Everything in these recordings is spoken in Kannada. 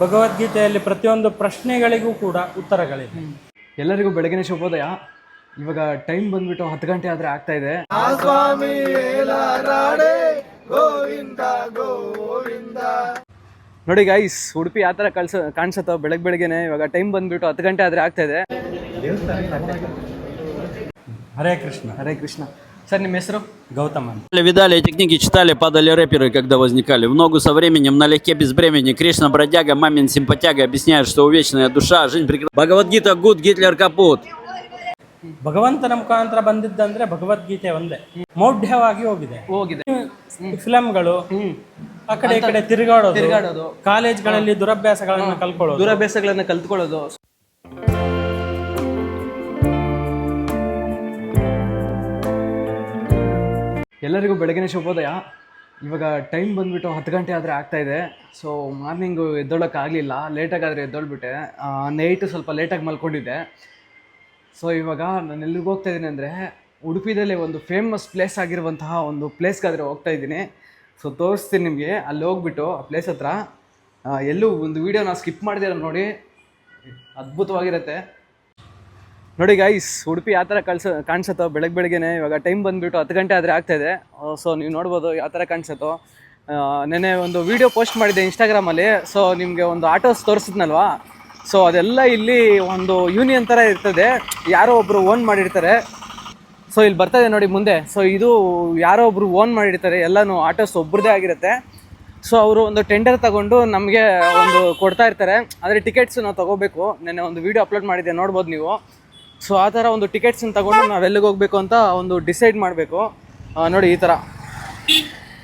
ಭಗವದ್ಗೀತೆಯಲ್ಲಿ ಪ್ರತಿಯೊಂದು ಪ್ರಶ್ನೆಗಳಿಗೂ ಕೂಡ ಉತ್ತರಗಳಿವೆ. ಎಲ್ಲರಿಗೂ ಬೆಳಗಿನ ಶುಭೋದಯ. ಇವಾಗ ಟೈಮ್ ಬಂದ್ಬಿಟ್ಟು 10 ಗಂಟೆ ಆದ್ರೆ ಆಗ್ತಾ ಇದೆ. ನೋಡಿ ಗೈಸ್, ಉಡುಪಿ ಯಾವ ಥರ ಕಾಣಿಸುತ್ತೋ ಬೆಳಗ್ಗೆನೆ. ಇವಾಗ ಟೈಮ್ ಬಂದ್ಬಿಟ್ಟು 10 ಗಂಟೆ ಆದ್ರೆ ಆಗ್ತಾ ಇದೆ. ಹರೇ ಕೃಷ್ಣ. ಹರೇ ಕೃಷ್ಣ. ಸರ್, ನಿಮ್ಮ ಹೆಸರು? ಗೌತಮ್. Видали эти книги, читали, падали рэперы, когда возникали. В ногу со временем, налегке без бремени. Кришна, бродяга, мамин симпатяга объясняет, что увечная душа, жизнь прекрасна. Бхагавадгита гуд, Гитлер капут. ಭಗವಂತನ ಮುಖಾಂತರ ಬಂದಿದ್ದಂದ್ರೆ ಭಗವದ್ಗೀತೆ ಒಂದೇ ಮೌಢ್ಯವಾಗಿ ಹೋಗಿದೆ. ಫಿಲಂಗಳು ಆ ಕಡೆ ಈ ಕಡೆ ತಿರುಗಾಡೋದು, ಕಾಲೇಜ್ಗಳಲ್ಲಿ ದುರಭ್ಯಾಸಗಳನ್ನ ಕಲ್ತ್ಕೊಳ್ಳೋದು. ಎಲ್ಲರಿಗೂ ಬೆಳಗಿನ ಶುಭೋದಯ. ಇವಾಗ ಟೈಮ್ ಬಂದ್ಬಿಟ್ಟು 10 ಗಂಟೆ ಆದರೆ ಆಗ್ತಾ ಇದೆ. ಸೊ ಮಾರ್ನಿಂಗು ಎದ್ದೊಳಕ್ಕಾಗಲಿಲ್ಲ, ಲೇಟಾಗಾದರೆ ಎದ್ದೊಳ್ಬಿಟ್ಟೆ. ನೈಟು ಸ್ವಲ್ಪ ಲೇಟಾಗಿ ಮಲ್ಕೊಂಡಿದ್ದೆ. ಸೊ ಇವಾಗ ನಾನು ಎಲ್ಲಿಗೆ ಹೋಗ್ತಾ ಇದ್ದೀನಿ ಅಂದರೆ, ಉಡುಪಿದಲ್ಲಿ ಒಂದು ಫೇಮಸ್ ಪ್ಲೇಸ್ ಆಗಿರುವಂತಹ ಒಂದು ಪ್ಲೇಸ್ಗಾದರೆ ಹೋಗ್ತಾ ಇದ್ದೀನಿ. ಸೊ ತೋರಿಸ್ತೀನಿ ನಿಮಗೆ. ಅಲ್ಲಿ ಹೋಗ್ಬಿಟ್ಟು ಆ ಪ್ಲೇಸ್ ಹತ್ರ ಎಲ್ಲೂ ಒಂದು ವೀಡಿಯೋನ ಸ್ಕಿಪ್ ಮಾಡಿದ್ದೀರ ನೋಡಿ, ಅದ್ಭುತವಾಗಿರುತ್ತೆ ನೋಡಿ ಗೈಸ್. ಉಡುಪಿ ಯಾವ ಥರ ಕಾಣಿಸುತ್ತೋ ಬೆಳಗ್ಗೆನೆ. ಇವಾಗ ಟೈಮ್ ಬಂದುಬಿಟ್ಟು 10 ಗಂಟೆ ಆದರೆ ಆಗ್ತಾಯಿದೆ. ಸೊ ನೀವು ನೋಡ್ಬೋದು ಯಾವ ಥರ ಕಾಣಿಸುತ್ತೋ. ನೆನ್ನೆ ಒಂದು ವೀಡಿಯೋ ಪೋಸ್ಟ್ ಮಾಡಿದ್ದೆ ಇನ್ಸ್ಟಾಗ್ರಾಮಲ್ಲಿ. ಸೊ ನಿಮಗೆ ಒಂದು ಆಟೋಸ್ ತೋರಿಸಿದ್ನಲ್ವಾ, ಸೊ ಅದೆಲ್ಲ ಇಲ್ಲಿ ಒಂದು ಯೂನಿಯನ್ ಥರ ಇರ್ತದೆ, ಯಾರೋ ಒಬ್ಬರು ಓನ್ ಮಾಡಿರ್ತಾರೆ. ಸೊ ಇಲ್ಲಿ ಬರ್ತಾಯಿದೆ ನೋಡಿ ಮುಂದೆ. ಸೊ ಇದು ಯಾರೋ ಒಬ್ಬರು ಓನ್ ಮಾಡಿರ್ತಾರೆ, ಎಲ್ಲನೂ ಆಟೋಸ್ ಒಬ್ರದ್ದೇ ಆಗಿರುತ್ತೆ. ಸೊ ಅವರು ಒಂದು ಟೆಂಡರ್ ತಗೊಂಡು ನಮಗೆ ಒಂದು ಕೊಡ್ತಾ ಇರ್ತಾರೆ. ಆದರೆ ಟಿಕೆಟ್ಸ್ ನಾವು ತೊಗೋಬೇಕು. ನೆನ್ನೆ ಒಂದು ವೀಡಿಯೋ ಅಪ್ಲೋಡ್ ಮಾಡಿದ್ದೆ, ನೋಡ್ಬೋದು ನೀವು. ಸೊ ಆ ಥರ ಒಂದು ಟಿಕೆಟ್ಸನ್ನು ತಗೊಂಡು ನಾವು ಎಲ್ಲಿಗೆ ಹೋಗಬೇಕು ಅಂತ ಒಂದು ಡಿಸೈಡ್ ಮಾಡಬೇಕು. ನೋಡಿ ಈ ಥರ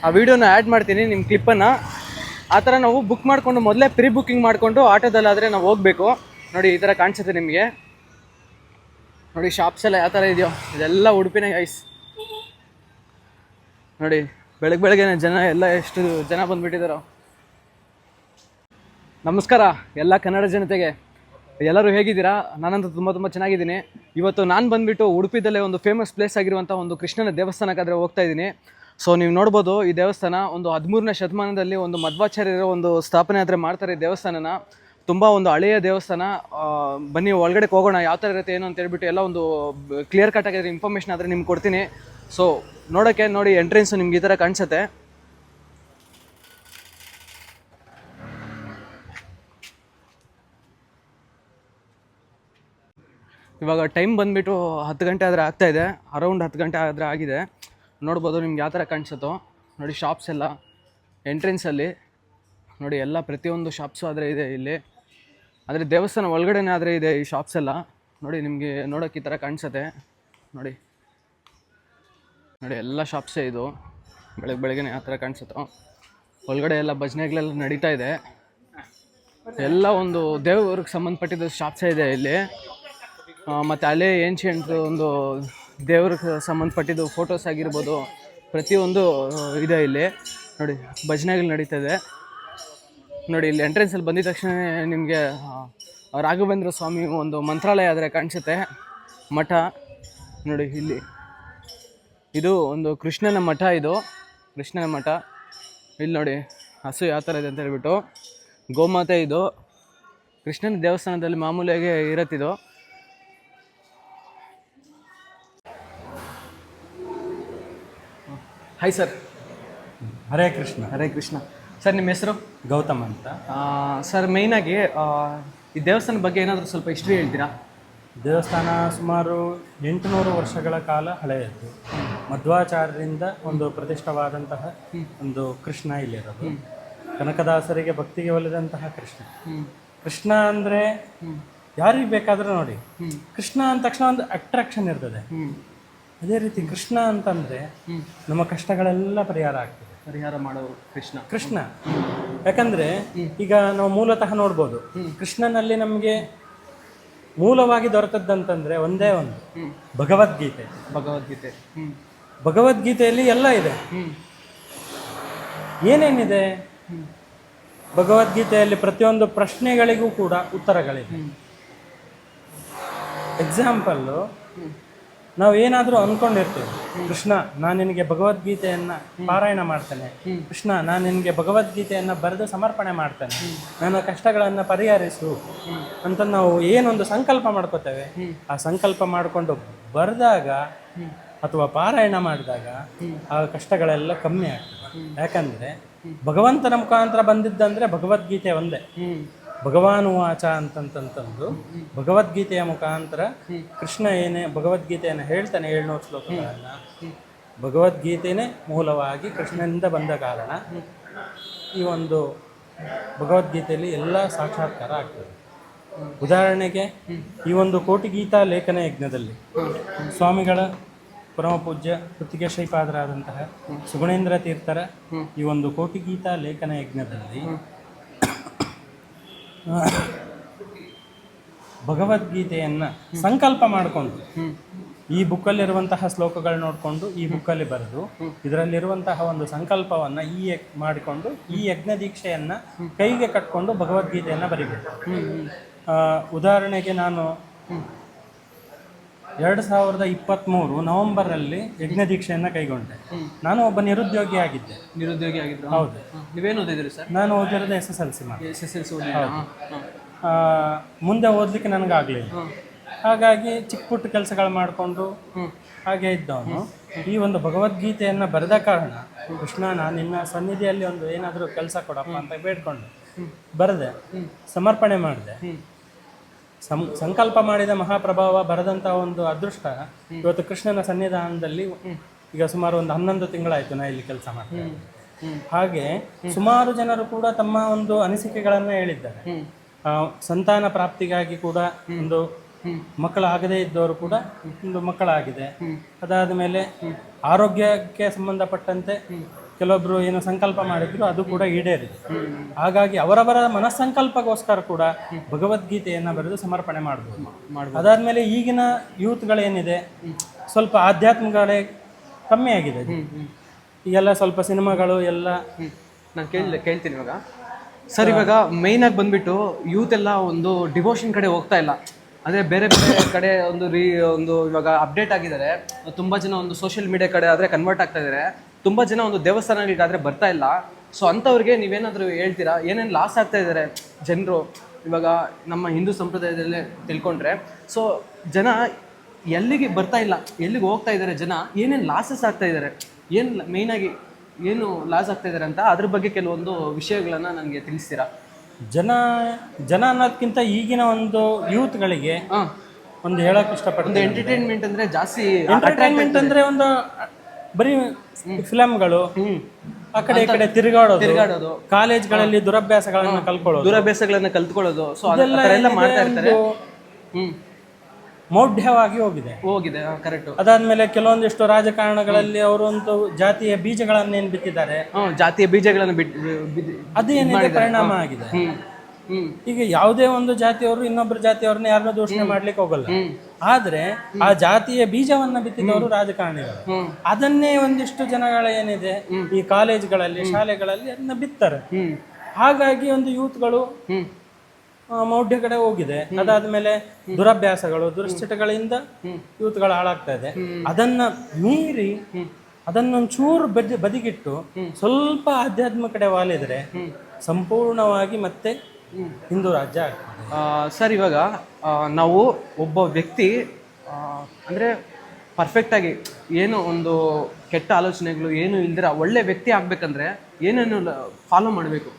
ಆ ವಿಡಿಯೋನ ಆ್ಯಡ್ ಮಾಡ್ತೀನಿ, ನಿಮ್ಮ ಕ್ಲಿಪ್ಪನ್ನು. ಆ ಥರ ನಾವು ಬುಕ್ ಮಾಡಿಕೊಂಡು ಮೊದಲೇ ಪ್ರೀ ಬುಕ್ಕಿಂಗ್ ಮಾಡಿಕೊಂಡು ಆಟೋದಲ್ಲಾದರೆ ನಾವು ಹೋಗಬೇಕು. ನೋಡಿ ಈ ಥರ ಕಾಣಿಸುತ್ತೆ ನಿಮಗೆ. ನೋಡಿ ಶಾಪ್ಸ್ ಎಲ್ಲ ಯಾವ ಥರ ಇದೆಯೋ, ಇದೆಲ್ಲ ಉಡುಪಿನೇ ಗೈಸ್. ನೋಡಿ ಬೆಳಗ್ಗೆ ಜನ ಎಲ್ಲ ಎಷ್ಟು ಜನ ಬಂದುಬಿಟ್ಟಿದ್ದಾರೋ. ನಮಸ್ಕಾರ ಎಲ್ಲ ಕನ್ನಡ ಜನತೆಗೆ. ಎಲ್ಲರೂ ಹೇಗಿದ್ದೀರಾ? ನಾನಂತೂ ತುಂಬ ಚೆನ್ನಾಗಿದ್ದೀನಿ. ಇವತ್ತು ನಾನು ಬಂದುಬಿಟ್ಟು ಉಡುಪಿದಲ್ಲೇ ಒಂದು ಫೇಮಸ್ ಪ್ಲೇಸ್ ಆಗಿರುವಂಥ ಒಂದು ಕೃಷ್ಣನ ದೇವಸ್ಥಾನಕ್ಕಾದರೆ ಹೋಗ್ತಾ ಇದ್ದೀನಿ. ಸೊ ನೀವು ನೋಡ್ಬೋದು, ಈ ದೇವಸ್ಥಾನ ಒಂದು 13ನೇ ಶತಮಾನದಲ್ಲಿ ಒಂದು ಮಧ್ವಾಚಾರ್ಯರು ಒಂದು ಸ್ಥಾಪನೆ ಆದರೆ ಮಾಡ್ತಾರೆ ಈ ದೇವಸ್ಥಾನನ. ತುಂಬ ಒಂದು ಹಳೆಯ ದೇವಸ್ಥಾನ. ಬನ್ನಿ ಒಳಗಡೆ ಹೋಗೋಣ, ಯಾವ ಥರ ಇರುತ್ತೆ ಏನು ಅಂತ ಹೇಳ್ಬಿಟ್ಟು ಎಲ್ಲ ಒಂದು ಕ್ಲಿಯರ್ ಕಟ್ ಆಗಿರೋ ಇನ್ಫಾರ್ಮೇಷನ್ ಆದರೆ ನಿಮ್ಗೆ ಕೊಡ್ತೀನಿ. ಸೊ ನೋಡೋಕ್ಕೆ ನೋಡಿ, ಎಂಟ್ರೆನ್ಸು ನಿಮ್ಗೆ ಈ ಥರ ಕಾಣಿಸುತ್ತೆ. ಇವಾಗ ಟೈಮ್ ಬಂದುಬಿಟ್ಟು 10 ಗಂಟೆ ಆದರೆ ಆಗ್ತಾಯಿದೆ, ಅರೌಂಡ್ 10 ಗಂಟೆ ಆದರೆ ಆಗಿದೆ. ನೋಡ್ಬೋದು ನಿಮ್ಗೆ ಯಾವ ಥರ ಕಾಣಿಸುತ್ತೋ. ನೋಡಿ ಶಾಪ್ಸ್ ಎಲ್ಲ ಎಂಟ್ರೆನ್ಸಲ್ಲಿ ನೋಡಿ, ಎಲ್ಲ ಪ್ರತಿಯೊಂದು ಶಾಪ್ಸು ಆದರೆ ಇದೆ ಇಲ್ಲಿ. ಆದರೆ ದೇವಸ್ಥಾನ ಒಳಗಡೆನೇ ಆದರೆ ಇದೆ ಈ ಶಾಪ್ಸ್ ಎಲ್ಲ. ನೋಡಿ ನಿಮಗೆ ನೋಡೋಕ್ಕೆ ಈ ಥರ ಕಾಣಿಸುತ್ತೆ. ನೋಡಿ ಎಲ್ಲ ಶಾಪ್ಸೇ ಇದು. ಬೆಳಗ್ಗೆನೇ ಯಾವ ಥರ ಕಾಣಿಸುತ್ತೋ. ಒಳಗಡೆ ಎಲ್ಲ ಭಜನೆಗಳೆಲ್ಲ ನಡೀತಾ ಇದೆ. ಎಲ್ಲ ಒಂದು ದೇವ್ರಿಗೆ ಸಂಬಂಧಪಟ್ಟಿದ್ದ ಶಾಪ್ಸೇ ಇದೆ ಇಲ್ಲಿ. ಮತ್ತು ಹಳೆ ಏನ್ಷಿಯಂಟ್ ಒಂದು ದೇವ್ರಿಗೆ ಸಂಬಂಧಪಟ್ಟಿದ್ದು ಫೋಟೋಸ್ ಆಗಿರ್ಬೋದು, ಪ್ರತಿಯೊಂದು ಇದೆ ಇಲ್ಲಿ. ನೋಡಿ ಭಜನೆಗಳು ನಡೀತದೆ. ನೋಡಿ ಇಲ್ಲಿ ಎಂಟ್ರೆನ್ಸಲ್ಲಿ ಬಂದಿದ ತಕ್ಷಣ ನಿಮಗೆ ರಾಘವೇಂದ್ರ ಸ್ವಾಮಿ ಒಂದು ಮಂತ್ರಾಲಯ ಆದರೆ ಕಾಣಿಸುತ್ತೆ, ಮಠ. ನೋಡಿ ಇಲ್ಲಿ ಇದು ಒಂದು ಕೃಷ್ಣನ ಮಠ. ಇದು ಕೃಷ್ಣನ ಮಠ. ಇಲ್ಲಿ ನೋಡಿ ಹಸು ಯಾವ ಥರ ಇದೆ ಅಂತ ಹೇಳ್ಬಿಟ್ಟು, ಗೋಮಾತೆ. ಇದು ಕೃಷ್ಣನ ದೇವಸ್ಥಾನದಲ್ಲಿ ಮಾಮೂಲಿಯಾಗಿ ಇರತ್ತಿದು. Hi sir. Hare Krishna. Hare Krishna. Sir, ನಿಮ್ಮ ಹೆಸರು? ಗೌತಮ್ ಅಂತ. ಸರ್, ಮೇಯ್ನಾಗಿ ಈ ದೇವಸ್ಥಾನದ ಬಗ್ಗೆ ಏನಾದರೂ ಸ್ವಲ್ಪ ಹಿಸ್ಟ್ರಿ ಹೇಳ್ತೀರಾ? ದೇವಸ್ಥಾನ ಸುಮಾರು 800 ವರ್ಷಗಳ ಕಾಲ ಹಳೆಯದ್ದು. ಮಧ್ವಾಚಾರ್ಯರಿಂದ ಒಂದು ಪ್ರತಿಷ್ಠವಾದಂತಹ ಒಂದು ಕೃಷ್ಣ ಇಲ್ಲಿರೋದು. ಕನಕದಾಸರಿಗೆ ಭಕ್ತಿಗೆ ಒಲಿದಂತಹ ಕೃಷ್ಣ. ಕೃಷ್ಣ ಅಂದರೆ ಯಾರಿಗೆ ಬೇಕಾದರೂ ನೋಡಿ, ಕೃಷ್ಣ ಅಂದ ತಕ್ಷಣ ಒಂದು ಅಟ್ರಾಕ್ಷನ್ ಇರ್ತದೆ. ಅದೇ ರೀತಿ ಕೃಷ್ಣ ಅಂತಂದರೆ ನಮ್ಮ ಕಷ್ಟಗಳೆಲ್ಲ ಪರಿಹಾರ ಆಗ್ತದೆ. ಪರಿಹಾರ ಮಾಡೋರು ಕೃಷ್ಣ. ಯಾಕಂದರೆ ಈಗ ನಾವು ಮೂಲತಃ ನೋಡ್ಬೋದು, ಕೃಷ್ಣನಲ್ಲಿ ನಮಗೆ ಮೂಲವಾಗಿ ದೊರೆತದ್ದಂತಂದರೆ ಒಂದೇ ಒಂದು ಭಗವದ್ಗೀತೆ. ಭಗವದ್ಗೀತೆಯಲ್ಲಿ ಎಲ್ಲ ಇದೆ. ಏನೇನಿದೆ ಭಗವದ್ಗೀತೆಯಲ್ಲಿ? ಪ್ರತಿಯೊಂದು ಪ್ರಶ್ನೆಗಳಿಗೂ ಕೂಡ ಉತ್ತರಗಳಿವೆ. ಎಕ್ಸಾಂಪಲ್ಲು, ನಾವು ಏನಾದರೂ ಅಂದ್ಕೊಂಡಿರ್ತೀವಿ, ಕೃಷ್ಣ ನಾನು ನಿನಗೆ ಭಗವದ್ಗೀತೆಯನ್ನು ಪಾರಾಯಣ ಮಾಡ್ತೇನೆ, ಕೃಷ್ಣ ನಾನು ನಿನಗೆ ಭಗವದ್ಗೀತೆಯನ್ನು ಬರೆದು ಸಮರ್ಪಣೆ ಮಾಡ್ತೇನೆ, ನನ್ನ ಕಷ್ಟಗಳನ್ನು ಪರಿಹರಿಸು ಅಂತ ನಾವು ಏನೊಂದು ಸಂಕಲ್ಪ ಮಾಡ್ಕೋತೇವೆ, ಆ ಸಂಕಲ್ಪ ಮಾಡಿಕೊಂಡು ಬರೆದಾಗ ಅಥವಾ ಪಾರಾಯಣ ಮಾಡಿದಾಗ ಆ ಕಷ್ಟಗಳೆಲ್ಲ ಕಮ್ಮಿ ಆಗ್ತದೆ. ಯಾಕಂದರೆ ಭಗವಂತನ ಮುಖಾಂತರ ಬಂದಿದ್ದಂದರೆ ಭಗವದ್ಗೀತೆ ಒಂದೇ. ಭಗವಾನ್ ವಾಚ ಅಂತಂತಂದು ಭಗವದ್ಗೀತೆಯ ಮುಖಾಂತರ ಕೃಷ್ಣ ಏನೇ ಭಗವದ್ಗೀತೆಯನ್ನು ಹೇಳ್ತಾನೆ 700 ಶ್ಲೋಕಗಳನ್ನು. ಭಗವದ್ಗೀತೆಯೇ ಮೂಲವಾಗಿ ಕೃಷ್ಣನಿಂದ ಬಂದ ಕಾರಣ ಈ ಒಂದು ಭಗವದ್ಗೀತೆಯಲ್ಲಿ ಎಲ್ಲ ಸಾಕ್ಷಾತ್ಕಾರ ಆಗ್ತದೆ. ಉದಾಹರಣೆಗೆ ಈ ಒಂದು ಕೋಟಿ ಗೀತಾ ಲೇಖನ ಯಜ್ಞದಲ್ಲಿ ಸ್ವಾಮಿಗಳ ಪರಮ ಪೂಜ್ಯ ಕುತ್ತಿಗೆ ಶ್ರೀಪಾದರಾದಂತಹ ಸುಗುಣೇಂದ್ರ ತೀರ್ಥರ ಈ ಒಂದು ಕೋಟಿ ಗೀತಾ ಲೇಖನ ಯಜ್ಞದಲ್ಲಿ ಭಗವದ್ಗೀತೆಯನ್ನು ಸಂಕಲ್ಪ ಮಾಡಿಕೊಂಡು ಈ ಬುಕ್ಕಲ್ಲಿರುವಂತಹ ಶ್ಲೋಕಗಳು ನೋಡಿಕೊಂಡು ಈ ಬುಕ್ಕಲ್ಲಿ ಬರೆದು ಇದರಲ್ಲಿರುವಂತಹ ಒಂದು ಸಂಕಲ್ಪವನ್ನು ಮಾಡಿಕೊಂಡು ಈ ಯಜ್ಞ ದೀಕ್ಷೆಯನ್ನು ಕೈಗೆ ಕಟ್ಕೊಂಡು ಭಗವದ್ಗೀತೆಯನ್ನು ಬರಿಬೇಕು. ಉದಾಹರಣೆಗೆ ನಾನು 2023 ನವೆಂಬರಲ್ಲಿ ಯಜ್ಞ ದೀಕ್ಷೆಯನ್ನು ಕೈಗೊಂಡೆ. ನಾನು ಒಬ್ಬ ನಿರುದ್ಯೋಗಿ ಆಗಿದ್ದೆ. ಹೌದು. ನೀವೇನು ಓದಿದ್ರಿ ಸರ್? ನಾನು ಓದಿರೋದು SSLC ಮಾಡಿ. ಮುಂದೆ ಓದಲಿಕ್ಕೆ ನನಗಾಗಲಿಲ್ಲ. ಹಾಗಾಗಿ ಚಿಕ್ಕ ಪುಟ್ಟ ಕೆಲಸಗಳು ಮಾಡಿಕೊಂಡು ಹಾಗೆ ಇದ್ದವನು ಈ ಒಂದು ಭಗವದ್ಗೀತೆಯನ್ನು ಬರೆದ ಕಾರಣ ಕೃಷ್ಣ ನಾನು ನಿನ್ನ ಸನ್ನಿಧಿಯಲ್ಲಿ ಒಂದು ಏನಾದರೂ ಕೆಲಸ ಕೊಡಪ್ಪ ಅಂತ ಬೇಡ್ಕೊಂಡು ಬರೆದೆ, ಸಮರ್ಪಣೆ ಮಾಡಿದೆ. ಸಂಕಲ್ಪ ಮಾಡಿದ ಮಹಾಪ್ರಭಾವ ಬರೆದಂಥ ಒಂದು ಅದೃಷ್ಟ ಇವತ್ತು ಕೃಷ್ಣನ ಸನ್ನಿಧಾನದಲ್ಲಿ ಈಗ ಸುಮಾರು ಒಂದು 11 ತಿಂಗಳಾಯಿತು ನಾ ಇಲ್ಲಿ ಕೆಲಸ ಮಾಡ್ತೇನೆ. ಹಾಗೆ ಸುಮಾರು ಜನರು ಕೂಡ ತಮ್ಮ ಒಂದು ಅನಿಸಿಕೆಗಳನ್ನು ಹೇಳಿದ್ದಾರೆ. ಸಂತಾನ ಪ್ರಾಪ್ತಿಗಾಗಿ ಕೂಡ ಒಂದು ಮಕ್ಕಳಾಗದೇ ಇದ್ದವರು ಕೂಡ ಒಂದು ಮಕ್ಕಳಾಗಿದೆ. ಅದಾದ ಮೇಲೆ ಆರೋಗ್ಯಕ್ಕೆ ಸಂಬಂಧಪಟ್ಟಂತೆ ಕೆಲವೊಬ್ರು ಏನು ಸಂಕಲ್ಪ ಮಾಡಿದ್ರು ಅದು ಕೂಡ ಈಡೇರಿದೆ. ಹಾಗಾಗಿ ಅವರವರ ಮನಸ್ಸಂಕಲ್ಪಗೋಸ್ಕರ ಕೂಡ ಭಗವದ್ಗೀತೆಯನ್ನು ಬರೆದು ಸಮರ್ಪಣೆ ಮಾಡ್ಬೋದು. ಅದಾದಮೇಲೆ ಈಗಿನ ಯೂತ್ಗಳೇನಿದೆ ಸ್ವಲ್ಪ ಆಧ್ಯಾತ್ಮಗಳೇ ಕಮ್ಮಿ ಆಗಿದೆ. ಈಗೆಲ್ಲ ಸ್ವಲ್ಪ ಸಿನಿಮಾಗಳು ಎಲ್ಲ ನಾನು ಕೇಳ್ತೀನಿ ಇವಾಗ ಸರ್. ಇವಾಗ ಮೇಯ್ನಾಗಿ ಬಂದ್ಬಿಟ್ಟು ಯೂತ್ ಎಲ್ಲ ಒಂದು ಡಿವೋಷನ್ ಕಡೆ ಹೋಗ್ತಾ ಇಲ್ಲ. ಅದೇ ಬೇರೆ ಬೇರೆ ಕಡೆ ಒಂದು ಇವಾಗ ಅಪ್ಡೇಟ್ ಆಗಿದ್ದಾರೆ. ತುಂಬ ಜನ ಒಂದು ಸೋಷಿಯಲ್ ಮೀಡಿಯಾ ಕಡೆ ಆದರೆ ಕನ್ವರ್ಟ್ ಆಗ್ತಾ ಇದ್ದಾರೆ. ತುಂಬ ಜನ ಒಂದು ದೇವಸ್ಥಾನಗಳಿಗಾದರೆ ಬರ್ತಾ ಇಲ್ಲ. ಸೊ ಅಂಥವ್ರಿಗೆ ನೀವೇನಾದರೂ ಹೇಳ್ತೀರಾ? ಏನೇನು ಲಾಸ್ ಆಗ್ತಾ ಇದ್ದಾರೆ ಜನರು ಇವಾಗ ನಮ್ಮ ಹಿಂದೂ ಸಂಪ್ರದಾಯದಲ್ಲೇ ತಿಳ್ಕೊಂಡ್ರೆ? ಸೊ ಜನ ಎಲ್ಲಿಗೆ ಬರ್ತಾ ಇಲ್ಲ, ಎಲ್ಲಿಗೆ ಹೋಗ್ತಾ ಇದ್ದಾರೆ, ಜನ ಏನೇನು ಲಾಸಸ್ ಆಗ್ತಾ ಇದ್ದಾರೆ, ಏನು ಮೇಯ್ನಾಗಿ ಏನು ಲಾಸ್ ಆಗ್ತಾ ಇದ್ದಾರೆ ಅಂತ ಅದ್ರ ಬಗ್ಗೆ ಕೆಲವೊಂದು ವಿಷಯಗಳನ್ನು ನನಗೆ ತಿಳಿಸ್ತೀರಾ? ಜನ ಅನ್ನೋದಕ್ಕಿಂತ ಈಗಿನ ಒಂದು ಯೂತ್ಗಳಿಗೆ ಒಂದು ಹೇಳಕ್ ಇಷ್ಟಪಡ್ತೀನಿ. ಎಂಟರ್ಟೈನ್ಮೆಂಟ್ ಅಂದರೆ ಜಾಸ್ತಿ ಎಂಟರ್ಟೈನ್ಮೆಂಟ್ ಅಂದರೆ ಒಂದು ಬರೀ ಫಿಲಮ್ಗಳು, ಆ ಕಡೆ ಈ ಕಡೆ ತಿರುಗಾಡೋದು, ಕಾಲೇಜ್ಗಳಲ್ಲಿ ದುರಭ್ಯಾಸಗಳನ್ನ ಕಲ್ತ್ಕೊಳ್ಳೋದು. ಸೊ ಅದೆಲ್ಲ ಮಾಡ್ತಾ ಇರ್ತಾರೆ. ಮೌಢ್ಯವಾಗಿ ಹೋಗಿದೆ. ಕರೆಕ್ಟ್. ಅದಾದ್ಮೇಲೆ ಕೆಲವೊಂದಿಷ್ಟು ರಾಜಕಾರಣಗಳಲ್ಲಿ ಅವರೊಂದು ಜಾತಿಯ ಬೀಜಗಳನ್ನೇನು ಬಿತ್ತಿದ್ದಾರೆ, ಜಾತಿಯ ಬೀಜಗಳನ್ನು ಅದೇನಿದೆ ಪರಿಣಾಮ ಆಗಿದೆ. ಈಗ ಯಾವುದೇ ಒಂದು ಜಾತಿಯವರು ಇನ್ನೊಬ್ಬರು ಜಾತಿಯವ್ರನ್ನ ಯಾರನ್ನೂ ದೂಷಣೆ ಮಾಡ್ಲಿಕ್ಕೆ ಹೋಗಲ್ಲ. ಆದ್ರೆ ಆ ಜಾತಿಯ ಬೀಜವನ್ನ ಬಿತ್ತಿದವರು ರಾಜಕಾರಣಿಗಳು. ಅದನ್ನೇ ಒಂದಿಷ್ಟು ಜನಗಳ ಏನಿದೆ ಈ ಕಾಲೇಜ್ಗಳಲ್ಲಿ ಶಾಲೆಗಳಲ್ಲಿ ಅದನ್ನ ಬಿತ್ತಾರೆ. ಹಾಗಾಗಿ ಒಂದು ಯೂತ್ಗಳು ಮೌಢ್ಯ ಕಡೆ ಹೋಗಿದೆ. ಅದಾದ್ಮೇಲೆ ದುರಭ್ಯಾಸಗಳು, ದುಶ್ಚಟಗಳಿಂದ ಯೂತ್ಗಳು ಹಾಳಾಗ್ತಾ ಇದೆ. ಅದನ್ನ ಮೀರಿ ಅದನ್ನೊಂಚೂರು ಬದಿಗಿಟ್ಟು ಸ್ವಲ್ಪ ಆಧ್ಯಾತ್ಮ ಕಡೆ ವಾಲಿದ್ರೆ ಸಂಪೂರ್ಣವಾಗಿ ಮತ್ತೆ ಹಿಂದೂ ರಾಜ್ಯ ಆಗ್ತದೆ. ಸರ್, ಇವಾಗ ನಾವು ಒಬ್ಬ ವ್ಯಕ್ತಿ ಅಂದರೆ ಪರ್ಫೆಕ್ಟಾಗಿ ಏನು ಒಂದು ಕೆಟ್ಟ ಆಲೋಚನೆಗಳು ಏನು ಇಲ್ದಿರ ಒಳ್ಳೆ ವ್ಯಕ್ತಿ ಆಗ್ಬೇಕಂದ್ರೆ ಏನೇನು ಫಾಲೋ ಮಾಡಬೇಕು?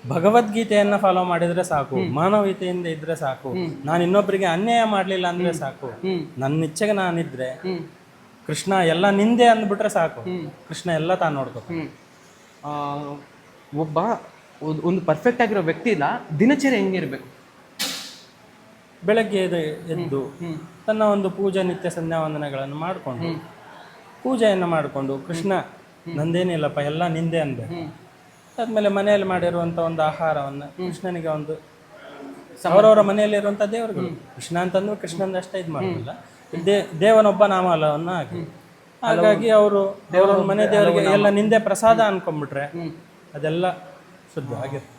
ಭಗವದ್ಗೀತೆಯನ್ನ ಫಾಲೋ ಮಾಡಿದ್ರೆ ಸಾಕು. ಮಾನವೀಯತೆಯಿಂದ ಇದ್ರೆ ಸಾಕು. ನಾನು ಇನ್ನೊಬ್ಬರಿಗೆ ಅನ್ಯಾಯ ಮಾಡ್ಲಿಲ್ಲ ಅಂದ್ರೆ ಸಾಕು. ನನ್ನ ಇಚ್ಛೆಗೆ ನಾನಿದ್ರೆ ಕೃಷ್ಣ ಎಲ್ಲ ನಿಂದೆ ಅಂದ್ಬಿಟ್ರೆ ಸಾಕು. ಕೃಷ್ಣ ಎಲ್ಲ ತಾನು ನೋಡ್ಕೊ. ಒಬ್ಬ ಒಂದು ಪರ್ಫೆಕ್ಟ್ ಆಗಿರೋ ವ್ಯಕ್ತಿ ಇಲ್ಲ, ದಿನಚರಿ ಹೆಂಗಿರ್ಬೇಕು? ಬೆಳಗ್ಗೆ ಎದ್ದು ತನ್ನ ಒಂದು ಪೂಜೆ ನಿತ್ಯ ಸಂಧ್ಯಾವಂದನೆಗಳನ್ನು ಮಾಡಿಕೊಂಡು ಪೂಜೆಯನ್ನು ಮಾಡಿಕೊಂಡು ಕೃಷ್ಣ ನಂದೇನಿಲ್ಲಪ್ಪ ಎಲ್ಲ ನಿಂದೆ ಅನ್ಬೇಕು. ಆದ್ಮೇಲೆ ಮನೆಯಲ್ಲಿ ಮಾಡಿರುವಂಥ ಒಂದು ಆಹಾರವನ್ನು ಕೃಷ್ಣನಿಗೆ ಒಂದು ಅವರವರ ಮನೆಯಲ್ಲಿರುವಂಥ ದೇವರುಗಳು ಕೃಷ್ಣ ಅಂತಂದ್ರೆ ಕೃಷ್ಣಂದ ಅಷ್ಟೇ ಇದು ಮಾಡೋದಿಲ್ಲ, ದೇವನೊಬ್ಬ ನಾಮಲವನ್ನು ಹಾಕಿ. ಹಾಗಾಗಿ ಅವರು ದೇವರ ಮನೆ ದೇವರಿಗೆ ಎಲ್ಲ ನಿಂದೆ ಪ್ರಸಾದ ಅನ್ಕೊಂಡ್ಬಿಟ್ರೆ ಅದೆಲ್ಲ ಶುದ್ಧ ಆಗಿರುತ್ತೆ.